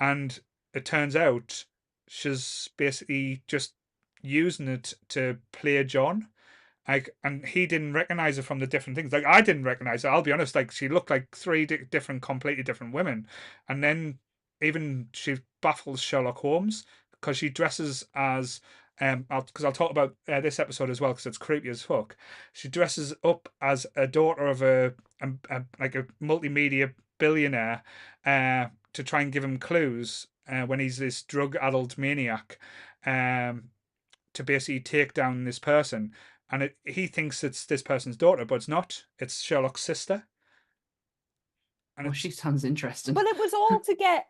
and it turns out she's basically just using it to play John. Like, and he didn't recognize her from the different things. Like, I didn't recognize her. I'll be honest. Like, she looked like three different, completely different women, and then even she baffles Sherlock Holmes, because she dresses as because I'll talk about this episode as well, because it's creepy as fuck. She dresses up as a daughter of a like a multimedia billionaire, to try and give him clues when he's this drug-addled maniac, to basically take down this person. And he thinks it's this person's daughter, but it's not. It's Sherlock's sister. And she sounds interesting. But it was all to get,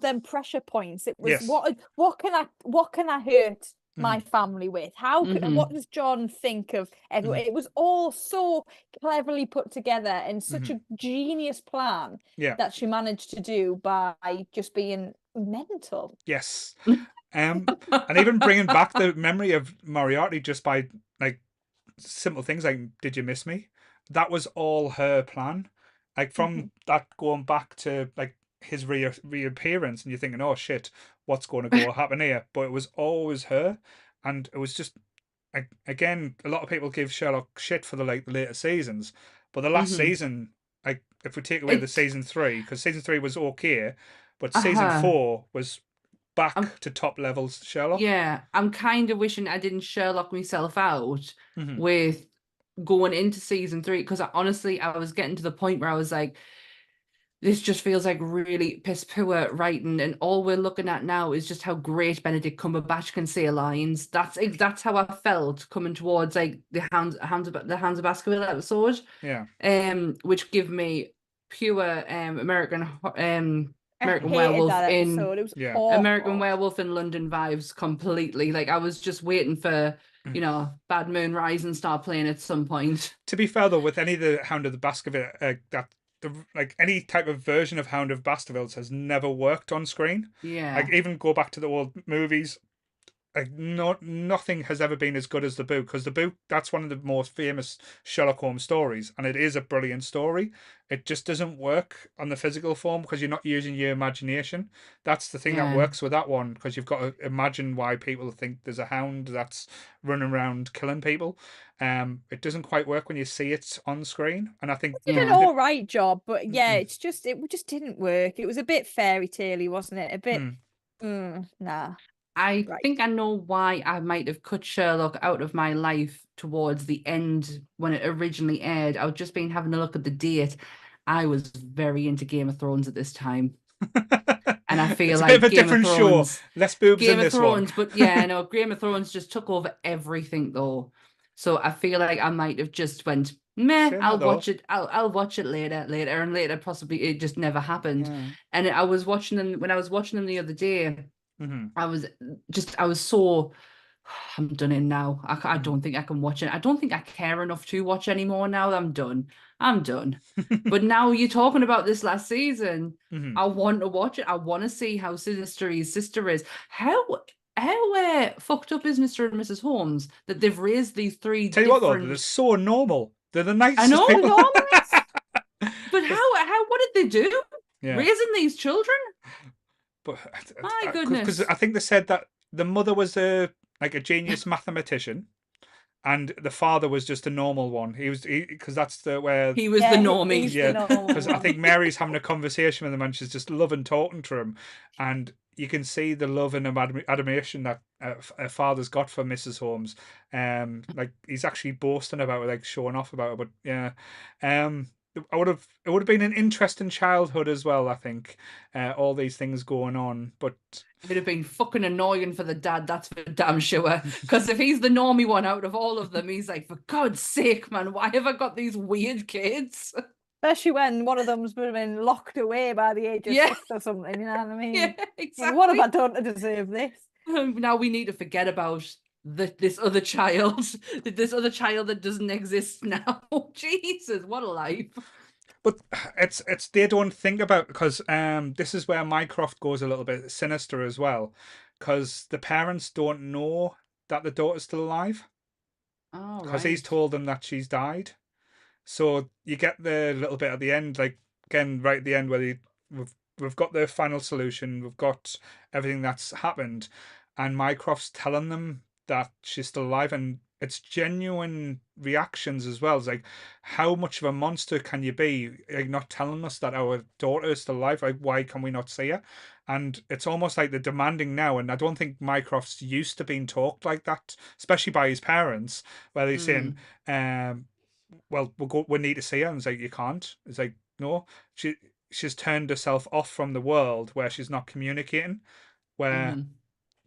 them pressure points. It was Yes. what can I hurt my family with? What does John think of Edward? It was all so cleverly put together, and such a genius plan that she managed to do by just being mental. Yes. And even bringing back the memory of Moriarty just by like simple things like, "Did you miss me?" That was all her plan. Like, from that, going back to like his reappearance, and you're thinking, "Oh shit, what's going to happen here?" But it was always her, and it was just, again, a lot of people give Sherlock shit for the later seasons, but the last season, like, if we take away the season 3, because season 3 was okay, but season 4 was back to top levels Sherlock. Yeah, I'm kind of wishing I didn't Sherlock myself out with going into season 3, because honestly, I was getting to the point where I was like, this just feels like really piss poor writing, and all we're looking at now is just how great Benedict Cumberbatch can say lines. That's how I felt coming towards like the Hounds of Baskerville episode. Yeah. Which give me pure American Werewolf American Werewolf in London vibes completely. Like, I was just waiting for Bad Moon Rising start playing at some point. To be fair though, with any of the Hound of the Baskerville, any type of version of Hound of Baskervilles has never worked on screen. Yeah. Like, even go back to the old movies. Like, nothing has ever been as good as The Book, because The Book, that's one of the most famous Sherlock Holmes stories, and it is a brilliant story. It just doesn't work on the physical form, because you're not using your imagination. That's the thing that works with that one, because you've got to imagine why people think there's a hound that's running around killing people. It doesn't quite work when you see it on screen, and I think it did an all right job, but it just didn't work. It was a bit fairy tale-y, wasn't it? A bit. Nah. I Right. think I know why I might have cut Sherlock out of my life towards the end when it originally aired. I've just been having a look at the date. I was very into Game of Thrones at this time. And I feel It's a bit of like a different show. Less boobs in this one. But yeah, no, Game of Thrones just took over everything though. So I feel like I might have just went, meh, Same I'll though. watch it. I'll watch it later, and later possibly it just never happened. Yeah. And I was watching them when I was watching them the other day. Mm-hmm. I was so I'm done in now. I don't think I can watch it. I don't think I care enough to watch anymore now. I'm done. I'm done. But now you're talking about this last season. Mm-hmm. I want to watch it. I want to see how sinister his sister is. How fucked up is Mr. and Mrs. Holmes that they've raised these three Tell you what different. though, they're so normal. They're the nicest I know, people. but how what did they do? Yeah. Raising these children? But My because goodness. I think they said that the mother was a genius mathematician, and the father was just a normal one. Because that's where He was the normie. He's yeah. the normal Because I one. think Mary's having a conversation with him, and she's just loving talking to him, and you can see the love and admiration that a father's got for Mrs. Holmes. Like he's actually boasting about it, like showing off about it. But yeah, it would have been an interesting childhood as well. I think all these things going on, but It'd have been fucking annoying for the dad, that's for damn sure. Because if he's the normie one out of all of them, he's like, for God's sake, man, why have I got these weird kids? Especially when one of them's been locked away by the age of Yeah. 6 or something, you know what I mean? Yeah, Like, exactly. what have I done to deserve this? Now we need to forget about this other child, this other child that doesn't exist now. Jesus, what a life. But it's they don't think about, because this is where Mycroft goes a little bit sinister as well, because the parents don't know that the daughter's still alive, Oh, because he's right. told them that she's died. So you get the little bit at the end, like again right at the end, where we've got the final solution, we've got everything that's happened, and Mycroft's telling them that she's still alive, and it's genuine reactions as well. It's like, how much of a monster can you be, like not telling us that our daughter is still alive? Like, why can we not see her? And it's almost like they're demanding now, and I don't think Mycroft's used to being talked like that, especially by his parents, where they're saying, well, we need to see her, and it's like, you can't. It's like, no, she's turned herself off from the world where she's not communicating, where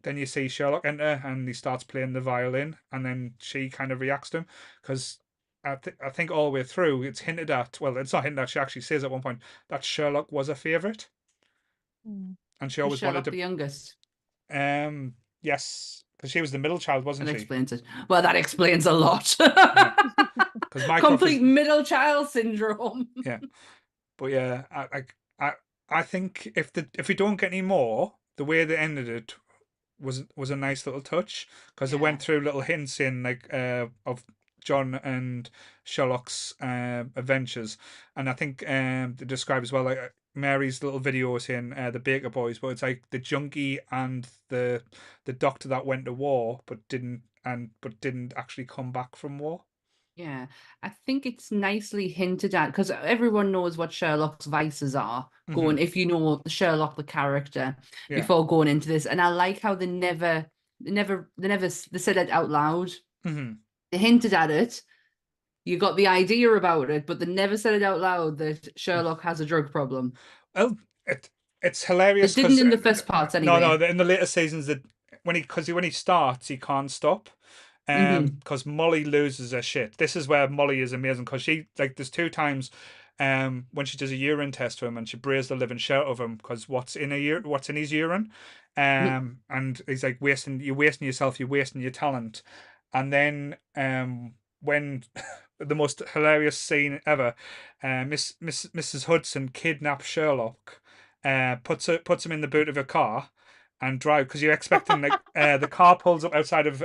then you see Sherlock enter and he starts playing the violin, and then she kind of reacts to him, because I think all the way through it's hinted at, well, it's not hinted at, she actually says at one point that Sherlock was her favourite, and she Is always wanted Sherlock to the youngest? yes, because she was the middle child, wasn't That she? explains it. Well, that explains a lot. Because Mycroft Complete middle child syndrome. yeah, but yeah, I think if we don't get any more, the way they ended it was a nice little touch, because they went through little hints in, like of John and Sherlock's adventures, and I think they describe as well, like Mary's little video saying the Baker Boys, but it's like the junkie and the doctor that went to war but didn't actually come back from war. Yeah, I think it's nicely hinted at, because everyone knows what Sherlock's vices are. Going, if you know Sherlock the character, Yeah. before going into this, and I like how they said it out loud. They hinted at it. You got the idea about it, but they never said it out loud that Sherlock has a drug problem. Well, it's hilarious. It didn't in the first parts anyway. No, in the later seasons, that when he starts, he can't stop. Because Molly loses her shit. This is where Molly is amazing, because she, like, there's 2 times when she does a urine test for him, and she brays the living shit out of him, because what's in his urine, and he's like, you're wasting yourself, you're wasting your talent. And then when the most hilarious scene ever, Mrs. Hudson kidnaps Sherlock, puts him in the boot of a car and drive, because you're expecting, like, the car pulls up outside of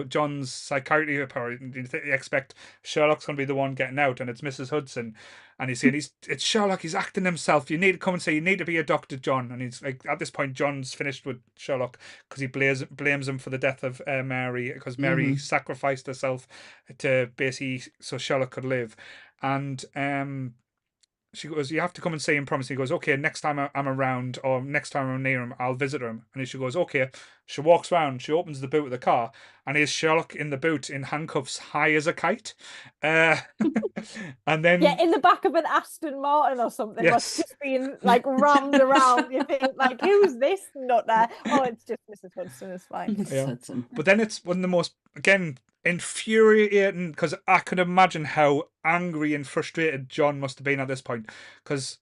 John's psychiatry report. You expect Sherlock's going to be the one getting out, and it's Mrs. Hudson, and he's saying it's Sherlock, he's acting himself, you need to come and say, you need to be a doctor, John. And he's like, at this point John's finished with Sherlock, because he blames him for the death of Mary, because Mary sacrificed herself to basically so Sherlock could live. And she goes, you have to come and see him, promise. He goes, okay, next time I'm around or next time I'm near him, I'll visit him. And she goes, okay. She walks round, she opens the boot of the car, and here's Sherlock in the boot in handcuffs, high as a kite. Uh, and then, Yeah, in the back of an Aston Martin or something, that's yes. just being like rammed around. You think, like, who's this nutter? Oh, it's just Mrs. Hudson. It's fine. Yeah. Hudson. But then it's one of the most, again, infuriating, because I can imagine how angry and frustrated John must have been at this point, because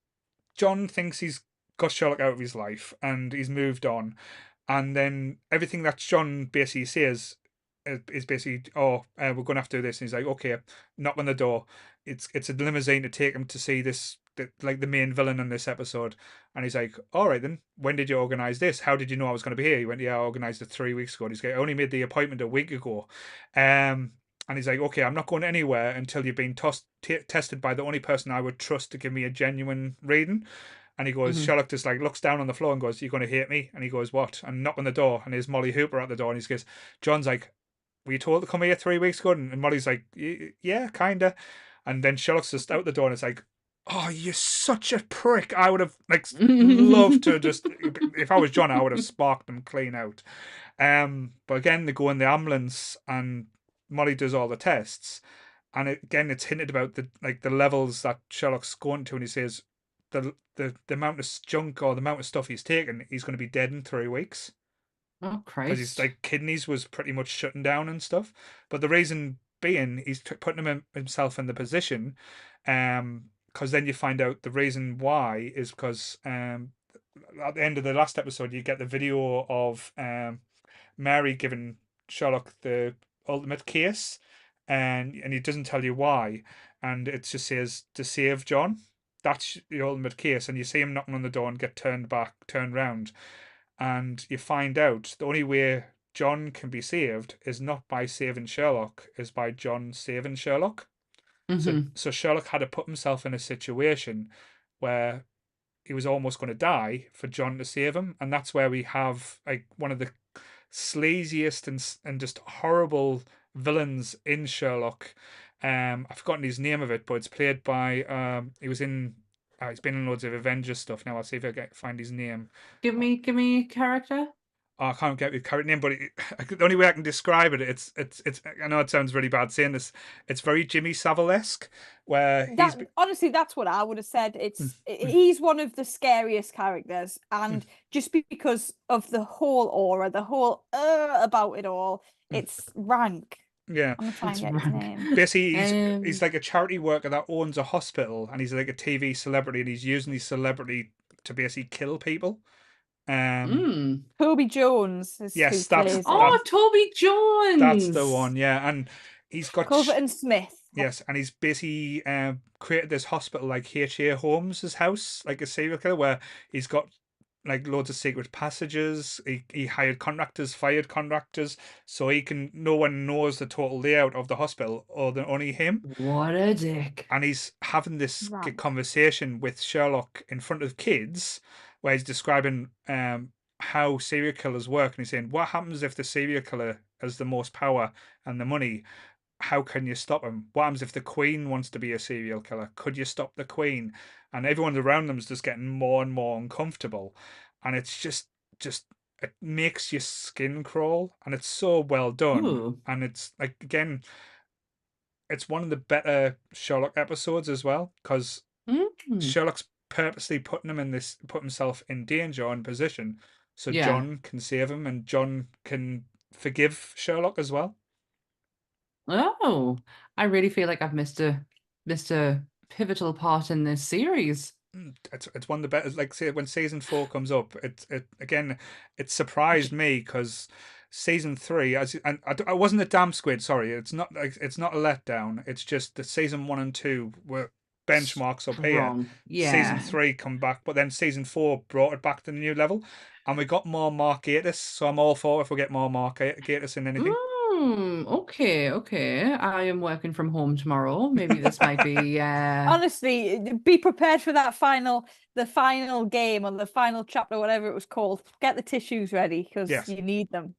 John thinks he's got Sherlock out of his life and he's moved on, and then everything that John basically says is basically, oh, we're going to have to do this, and he's like, okay, knock on the door. It's a limousine to take him to see this, like the main villain in this episode, and he's like, all right then, when did you organise this? How did you know I was going to be here? He went, yeah, I organised it 3 weeks ago. And he's like, I only made the appointment a week ago. And he's like, okay, I'm not going anywhere until you've been tested by the only person I would trust to give me a genuine reading. And he goes, Sherlock just like looks down on the floor and goes, you're going to hate me? And he goes, what? And knock on the door. And there's Molly Hooper at the door. And he goes, John's like, were you told to come here 3 weeks ago? And Molly's like, yeah, kind of. And then Sherlock's just out the door and it's like, oh, you're such a prick. I would have like loved to just, if I was John, I would have sparked them clean out. But again, they go in the ambulance and Molly does all the tests. And again, it's hinted about the levels that Sherlock's going to, and he says the amount of junk or the amount of stuff he's taken, he's going to be dead in 3 weeks. Oh, Because his Christ. kidneys was pretty much shutting down and stuff. But the reason being, he's putting himself in the position, because then you find out the reason why is because at the end of the last episode you get the video of Mary giving Sherlock the ultimate case, and he doesn't tell you why, and it just says to save John. That's the ultimate case, and you see him knocking on the door and get turned round, and you find out the only way John can be saved is not by saving Sherlock, is by John saving Sherlock. So Sherlock had to put himself in a situation where he was almost going to die for John to save him, and that's where we have like one of the sleaziest and just horrible villains in Sherlock. I've forgotten his name of it, but it's played by he was in he's been in loads of Avengers stuff. Now I'll see if I can find his name. Give me a character. Oh, I can't get the current name, but the only way I can describe it, it's. I know it sounds really bad saying this. It's very Jimmy Savile-esque, where he's. Honestly, that's what I would have said. He's one of the scariest characters, and just because of the whole aura, the whole about it all, it's rank. Yeah, I'm gonna try and It's get his rank. name. basically he's like a charity worker that owns a hospital, and he's like a TV celebrity, and he's using his celebrity to basically kill people. Toby Jones is Yes, who that's- plays Oh, it. Toby Jones. That's the one, yeah, and he's got Culverton Smith. yes, and he's basically created this hospital like H.A. Holmes' house, like a serial killer, where he's got like loads of secret passages. He hired contractors, fired contractors, so no one knows the total layout of the hospital other than only him. What a dick. And he's having this Right. conversation with Sherlock in front of kids, where he's describing how serial killers work, and he's saying, what happens if the serial killer has the most power and the money? How can you stop him? What happens if the Queen wants to be a serial killer? Could you stop the Queen? And everyone around them is just getting more and more uncomfortable, and it's just it makes your skin crawl, and it's so well done. Ooh. And it's like, again, it's one of the better Sherlock episodes as well, because Sherlock's purposely put himself in danger and position so Yeah. John can save him, and John can forgive Sherlock as well. Oh, I really feel like I've missed a pivotal part in this series. It's one of the better. Like, say, when season 4 comes up, it surprised me, because season 3, I wasn't a damn squid. Sorry, it's not a letdown. It's just that season 1 and 2 were benchmarks up here. Wrong. Yeah. Season 3 come back, but then season 4 brought it back to the new level, and we got more Mark Gatiss. So I'm all for if we get more Mark Gatiss in anything. Okay. I am working from home tomorrow. Maybe this might be Honestly, be prepared for the final game or the final chapter, whatever it was called. Get the tissues ready because Yes. you need them.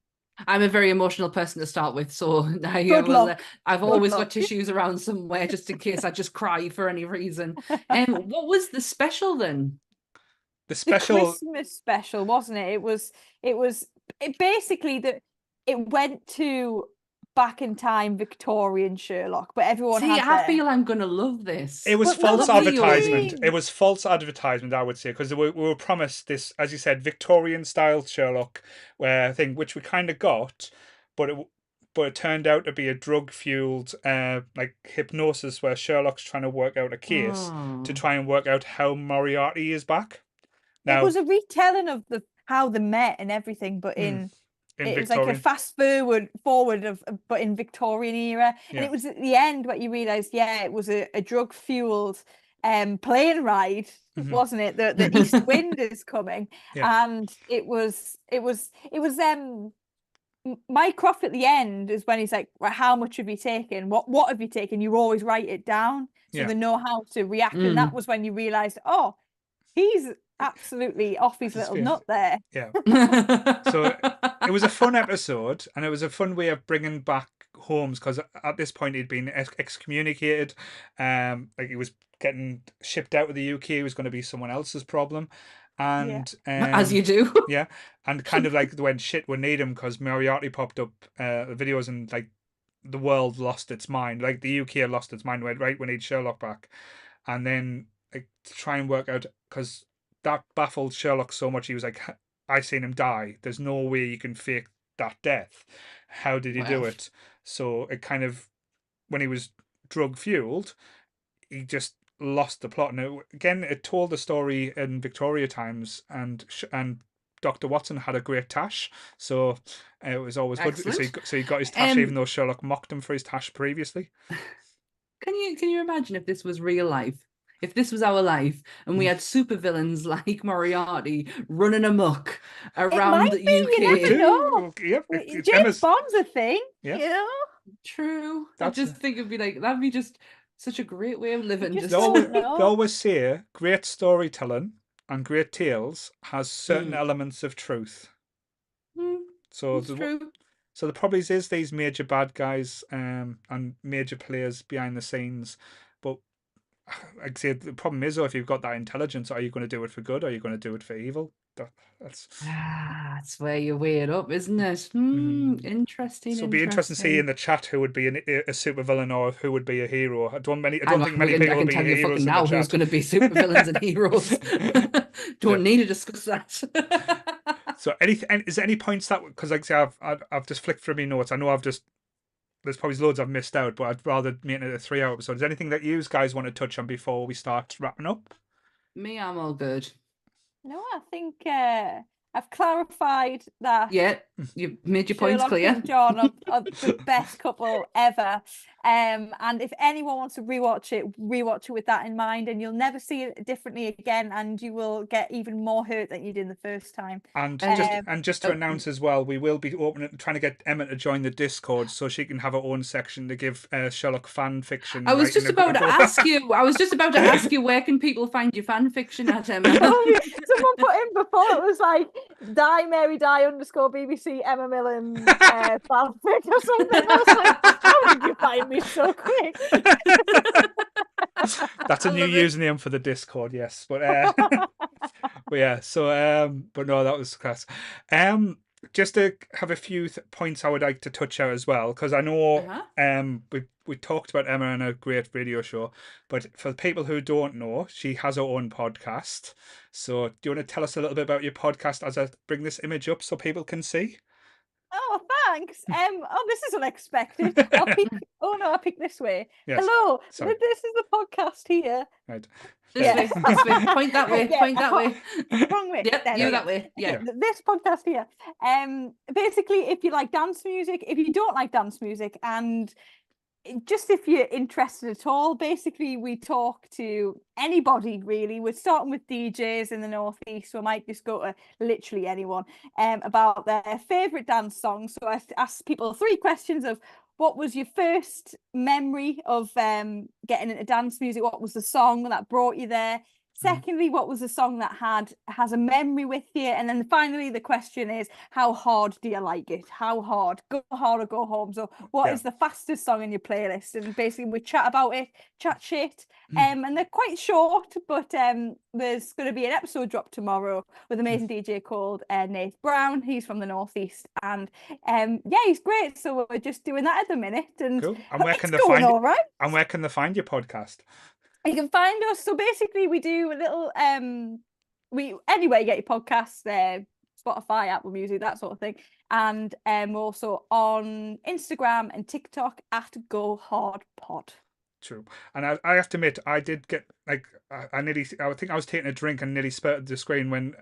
I'm a very emotional person to start with, so Good luck. I've Good always luck. got tissues around somewhere just in case I just cry for any reason. What was the special then? The The special. Christmas special, wasn't it? It basically it went to back in time Victorian Sherlock, but everyone See, had I their... feel I'm gonna love this. It was But no, false but the advertisement. thing- It was false advertisement, I would say, because we were promised this, as you said, Victorian style Sherlock, where thing which we kind of got, but it turned out to be a drug fueled like hypnosis where Sherlock's trying to work out a case to Oh. try and work out how Moriarty is back. It Now, was a retelling of how they met and everything, but in it was like a Victorian. fast forward of but in Victorian era. And Yeah. it was at the end what you realised, yeah, it was a drug fueled plane ride, Mhm. wasn't it? The east wind is coming. Yeah. And it was Mycroft at the end is when he's like, right, how much have you taken? What have you taken? You always write it down so Yeah. they know how to react. And that was when you realised, oh, he's absolutely off his little nut there. Yeah. So it was a fun episode, and it was a fun way of bringing back Holmes, because at this point he'd been excommunicated. Like he was getting shipped out of the UK. It was going to be someone else's problem, and As you do. yeah, and kind of like when shit would need him, because Moriarty popped up videos, and like the world lost its mind, like the UK had lost its mind right when he'd Sherlock back, and then like to try and work out, because that baffled Sherlock so much. He was like, I seen him die. There's no way you can fake that death. How did he do it? So it kind of, when he was drug fueled, he just lost the plot. And it told the story in Victoria times, and Dr. Watson had a great tash, so it was always good. So he got his tash, even though Sherlock mocked him for his tash previously. Can you imagine if this was real life? If this was our life and we had supervillains like Moriarty running amok around the UK. You never know. Yep. James Bond's a thing, yeah. you know? True. I just think it'd be like, that'd be just such a great way of living. They always say great storytelling and great tales has certain elements of truth. So true. So the probably is these major bad guys and major players behind the scenes, but like I say, the problem is, though, if you've got that intelligence, are you going to do it for good? Or are you going to do it for evil? That's where you weigh it up, isn't it? Interesting. So it'll be interesting to see in the chat who would be a supervillain or who would be a hero. I don't think many people will be heroes in the chat. Who's going to be supervillains and heroes. Don't need to discuss that. So is there any points that, because like I say, I've just flicked through my notes. I know there's probably loads I've missed out, but I'd rather make it a 3-hour episode. Is there anything that you guys want to touch on before we start wrapping up? Me, I'm all good. No, I think I've clarified that. Yeah, you made your points clear. And John are the best couple ever. And if anyone wants to rewatch it with that in mind, and you'll never see it differently again, and you will get even more hurt than you did the first time. And just to announce as well, we will be trying to get Emma to join the Discord so she can have her own section to give Sherlock fan fiction. I was just about to ask you, where can people find your fan fiction at, Emma? Someone put in before, it was like die Mary die _BBC Emma Millen fanfic or something. I was like, how did you find me so quick? That's a new username for the Discord, yes. But yeah, so but no, that was class. Just to have a few points I would like to touch out as well, because I know we talked about Emma in a great radio show, but for the people who don't know, she has her own podcast. So do you want to tell us a little bit about your podcast as I bring this image up so people can see? Oh, thanks. This is unexpected. I picked this way. Yes. Hello, Sorry. this is the podcast here. Right. This way. Point that way. Yeah. Point that way. Wrong way. Yep, There you we that go. way. Yeah. This podcast here. Basically, if you like dance music, if you don't like dance music, and just if you're interested at all, basically we talk to anybody really. We're starting with DJs in the Northeast, so I might just go to literally anyone about their favourite dance songs. So I ask people 3 questions of what was your first memory of getting into dance music? What was the song that brought you there? Secondly, what was a song that has a memory with you? And then finally, the question is, how hard do you like it? How hard? Go hard or go home? So what is the fastest song in your playlist? And basically we chat about it, chat shit. And they're quite short, but there's going to be an episode drop tomorrow with an amazing DJ called Nate Brown. He's from the Northeast, and he's great. So we're just doing that at the minute, and Cool. And where can it's they going find all right. And where can they find your podcast? You can find us. So basically, we do a little anywhere you get your podcasts, Spotify, Apple Music, that sort of thing, and we're also on Instagram and TikTok at Go Hard Pod. True. And I have to admit, I did get I think I was taking a drink and nearly spurted the screen when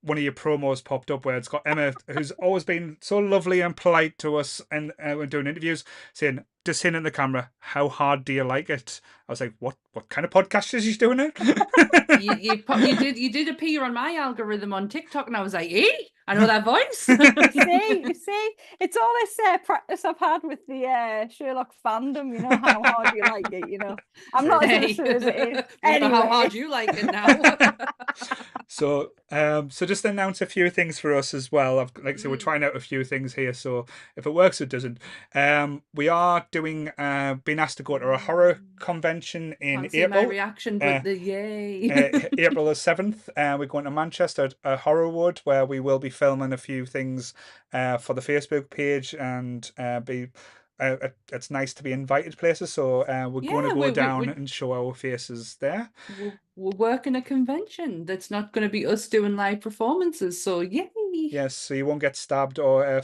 one of your promos popped up where it's got Emma, who's always been so lovely and polite to us, and when doing interviews, saying, just saying in the camera, how hard do you like it? I was like, what kind of podcast is she doing it? you did appear on my algorithm on TikTok, and I was like, I know that voice. You see, it's all this practice I've had with the Sherlock fandom. You know, how hard you like it. You know, I'm not as innocent as it is. Anyway. How hard you like it now. So just announce a few things for us as well. Like I said, we're trying out a few things here. So if it works, it doesn't. We are doing being asked to go to a horror convention in April. My reaction, but yay! April the 7th. We're going to Manchester, Horrorwood, where we will be filming a few things for the Facebook page, and it's nice to be invited places. So we're going to go down and show our faces there. We're working a convention that's not going to be us doing live performances. So yay! Yes, so you won't get stabbed or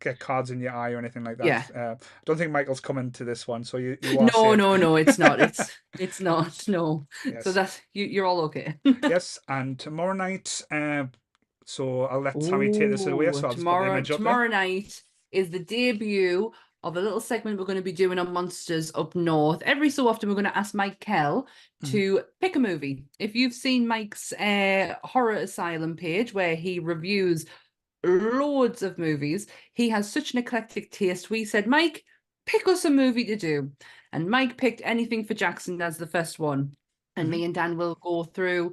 get cards in your eye or anything like that. Yeah. I don't think Michael's coming to this one, so you are No, it's not. It's not. No. Yes. So that you're all okay. Yes, and tomorrow night. So I'll let Tammy take this away. So I'll just put the image up tomorrow there. night is the debut of a little segment we're going to be doing on Monsters Up North. Every so often, we're going to ask Mike Kell to pick a movie. If you've seen Mike's Horror Asylum page, where he reviews loads of movies, he has such an eclectic taste. We said, Mike, pick us a movie to do. And Mike picked Anything for Jackson as the first one. And me and Dan will go through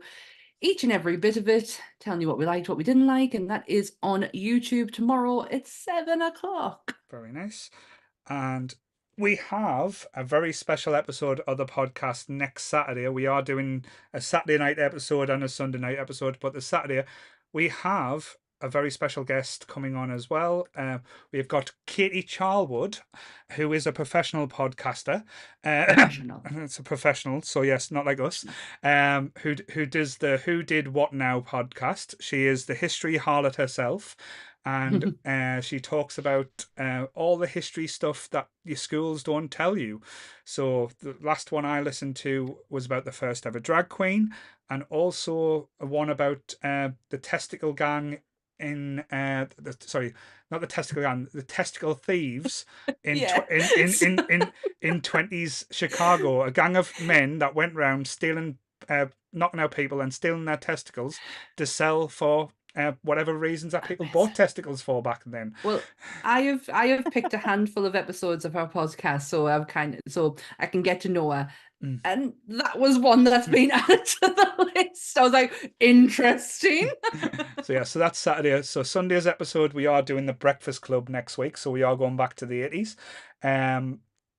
each and every bit of it, telling you what we liked, what we didn't like. And that is on YouTube tomorrow at 7:00. Very nice. And we have a very special episode of the podcast next Saturday. We are doing a Saturday night episode and a Sunday night episode, but the Saturday we have a very special guest coming on as well. We've got Katie Charlwood, who is a professional podcaster. It's a professional, so yes, not like us. Who does the Who Did What Now podcast. She is the history harlot herself. And she talks about all the history stuff that your schools don't tell you. So the last one I listened to was about the first ever drag queen, and also one about the testicle gang in not the testicle gang, the testicle thieves in 20s Chicago, a gang of men that went around stealing, knocking out people and stealing their testicles to sell for whatever reasons that people bought testicles for back then. Well, I have picked a handful of episodes of our podcast, so I can get to know her. And that was one that's been added to the list. I was like, interesting. So that's Saturday. So Sunday's episode, we are doing the Breakfast Club next week. So we are going back to the 80s.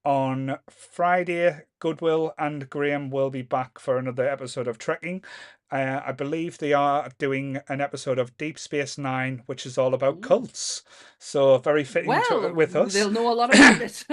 On Friday, Goodwill and Graham will be back for another episode of Trekking. I believe they are doing an episode of Deep Space Nine, which is all about cults. So very fitting with us. They'll know a lot about it.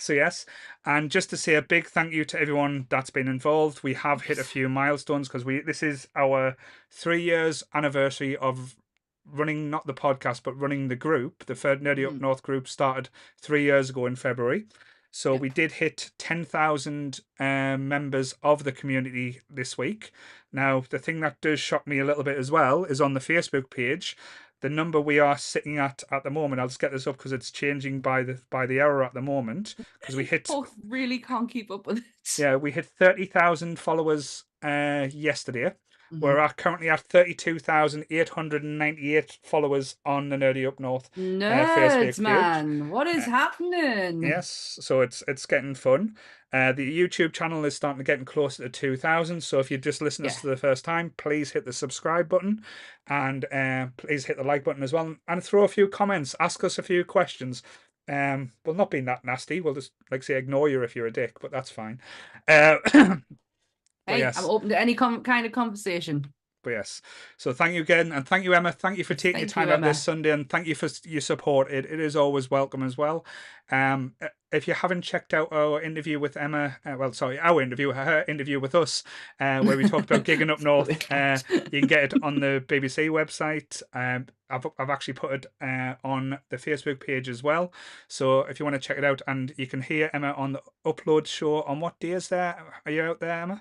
So yes, and just to say a big thank you to everyone that's been involved. We have hit a few milestones because this is our 3 years anniversary of running, not the podcast, but running the group. The third Nerdy Up North group started 3 years ago in February. So we did hit 10,000 members of the community this week. Now, the thing that does shock me a little bit as well is on the Facebook page, the number we are sitting at the moment. I'll just get this up because it's changing by the hour at the moment. Because we hit. Both really can't keep up with it. Yeah, we hit 30,000 followers yesterday. We're currently at 32,898 followers on the Nerdy Up North Facebook page. Man, what is happening? Yes, so it's getting fun. The YouTube channel is starting to getting closer to 2,000. So if you just listen to us for the first time, please hit the subscribe button and please hit the like button as well. And throw a few comments. Ask us a few questions. Well, not being that nasty. We'll just, like, say, ignore you if you're a dick, but that's fine. Hey, yes. I'm open to any kind of conversation. But yes, so thank you again, and thank you, Emma. Thank you for taking your time out this Sunday, and thank you for your support. It is always welcome as well. If you haven't checked out our interview with Emma, our interview, her interview with us, where we talked about gigging up north, you can get it on the BBC website. I've actually put it on the Facebook page as well. So if you want to check it out, and you can hear Emma on the Upload show on what days there? Are you out there, Emma?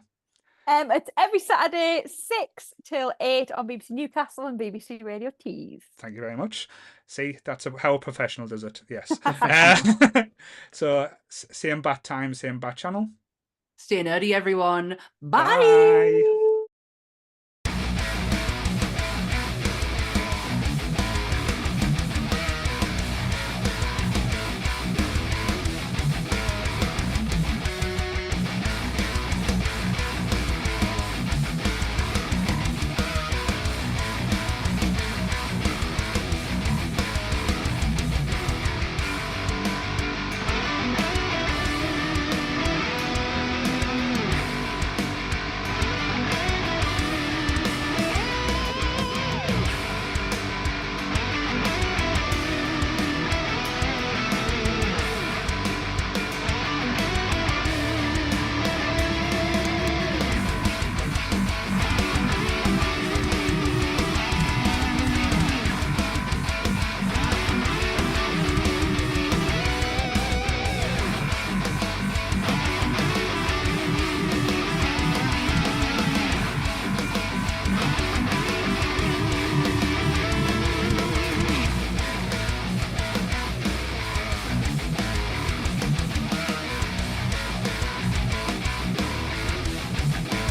It's every Saturday, 6 till 8 on BBC Newcastle and BBC Radio Tees. Thank you very much. See, that's how a professional does it. Yes. So, same bat time, same bat channel. Stay nerdy, everyone. Bye. Bye.